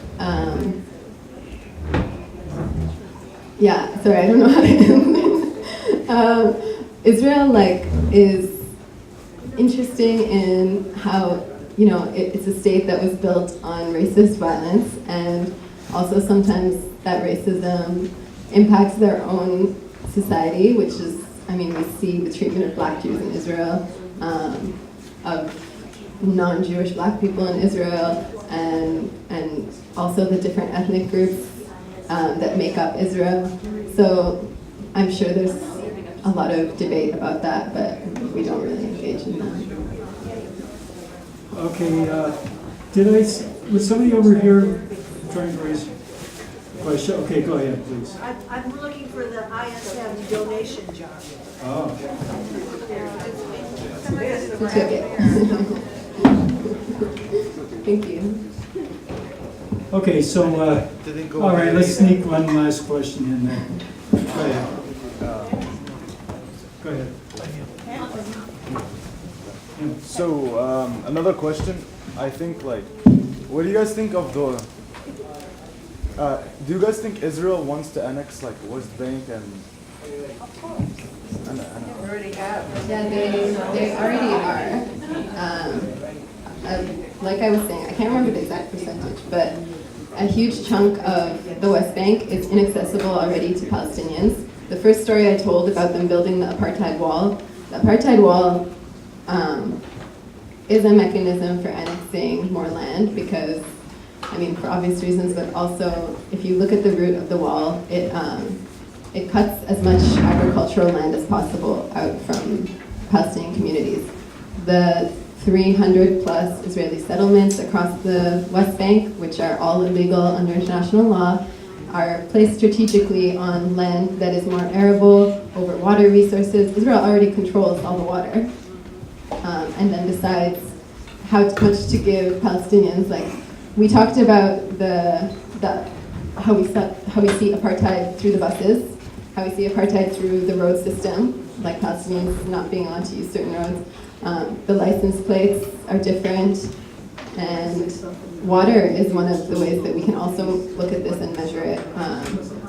yeah, sorry, I don't know how to end it. Israel is interesting in how, it's a state that was built on racist violence, and also sometimes that racism impacts their own society, which is, we see the treatment of black Jews in Israel, of non-Jewish black people in Israel, and also the different ethnic groups that make up Israel. So I'm sure there's a lot of debate about that, but we don't really engage in that. Okay, was somebody over here trying to raise a question? Okay, go ahead, please. I'm looking for the ISM donation jar. Oh. Who took it? Thank you. Okay, so, all right, let's sneak one last question in there. Go ahead. Go ahead. So, another question. I think, what do you guys think of the... do you guys think Israel wants to annex, West Bank and... Already have. Yeah, they already are. Like I was saying, I can't remember the exact percentage, but a huge chunk of the West Bank is inaccessible already to Palestinians. The first story I told about them building the apartheid wall, is a mechanism for annexing more land because, for obvious reasons, but also if you look at the route of the wall, it cuts as much agricultural land as possible out from Palestinian communities. The 300 plus Israeli settlements across the West Bank, which are all illegal under international law, are placed strategically on land that is more arable, over water resources. Israel already controls all the water, and then decides how much to give Palestinians. We talked about how we see apartheid through the buses, how we see apartheid through the road system, Palestinians not being allowed to use certain roads. The license plates are different. And water is one of the ways that we can also look at this and measure it,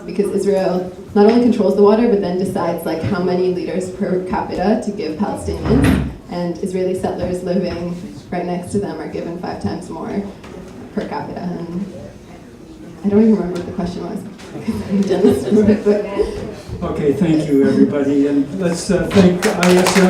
because Israel not only controls the water, but then decides like how many liters per capita to give Palestinians, and Israeli settlers living right next to them are given 5 times more per capita. And I don't even remember what the question was. I've done this before, but Okay, thank you, everybody, and let's thank ISM.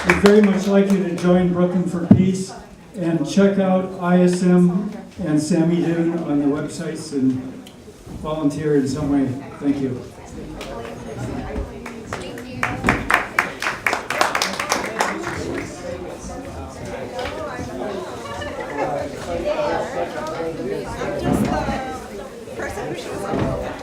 We'd very much like you to join Brooklyn for Peace and check out ISM and Sammy Dune on the websites and volunteer in some way. Thank you. I'm just the person who shows up.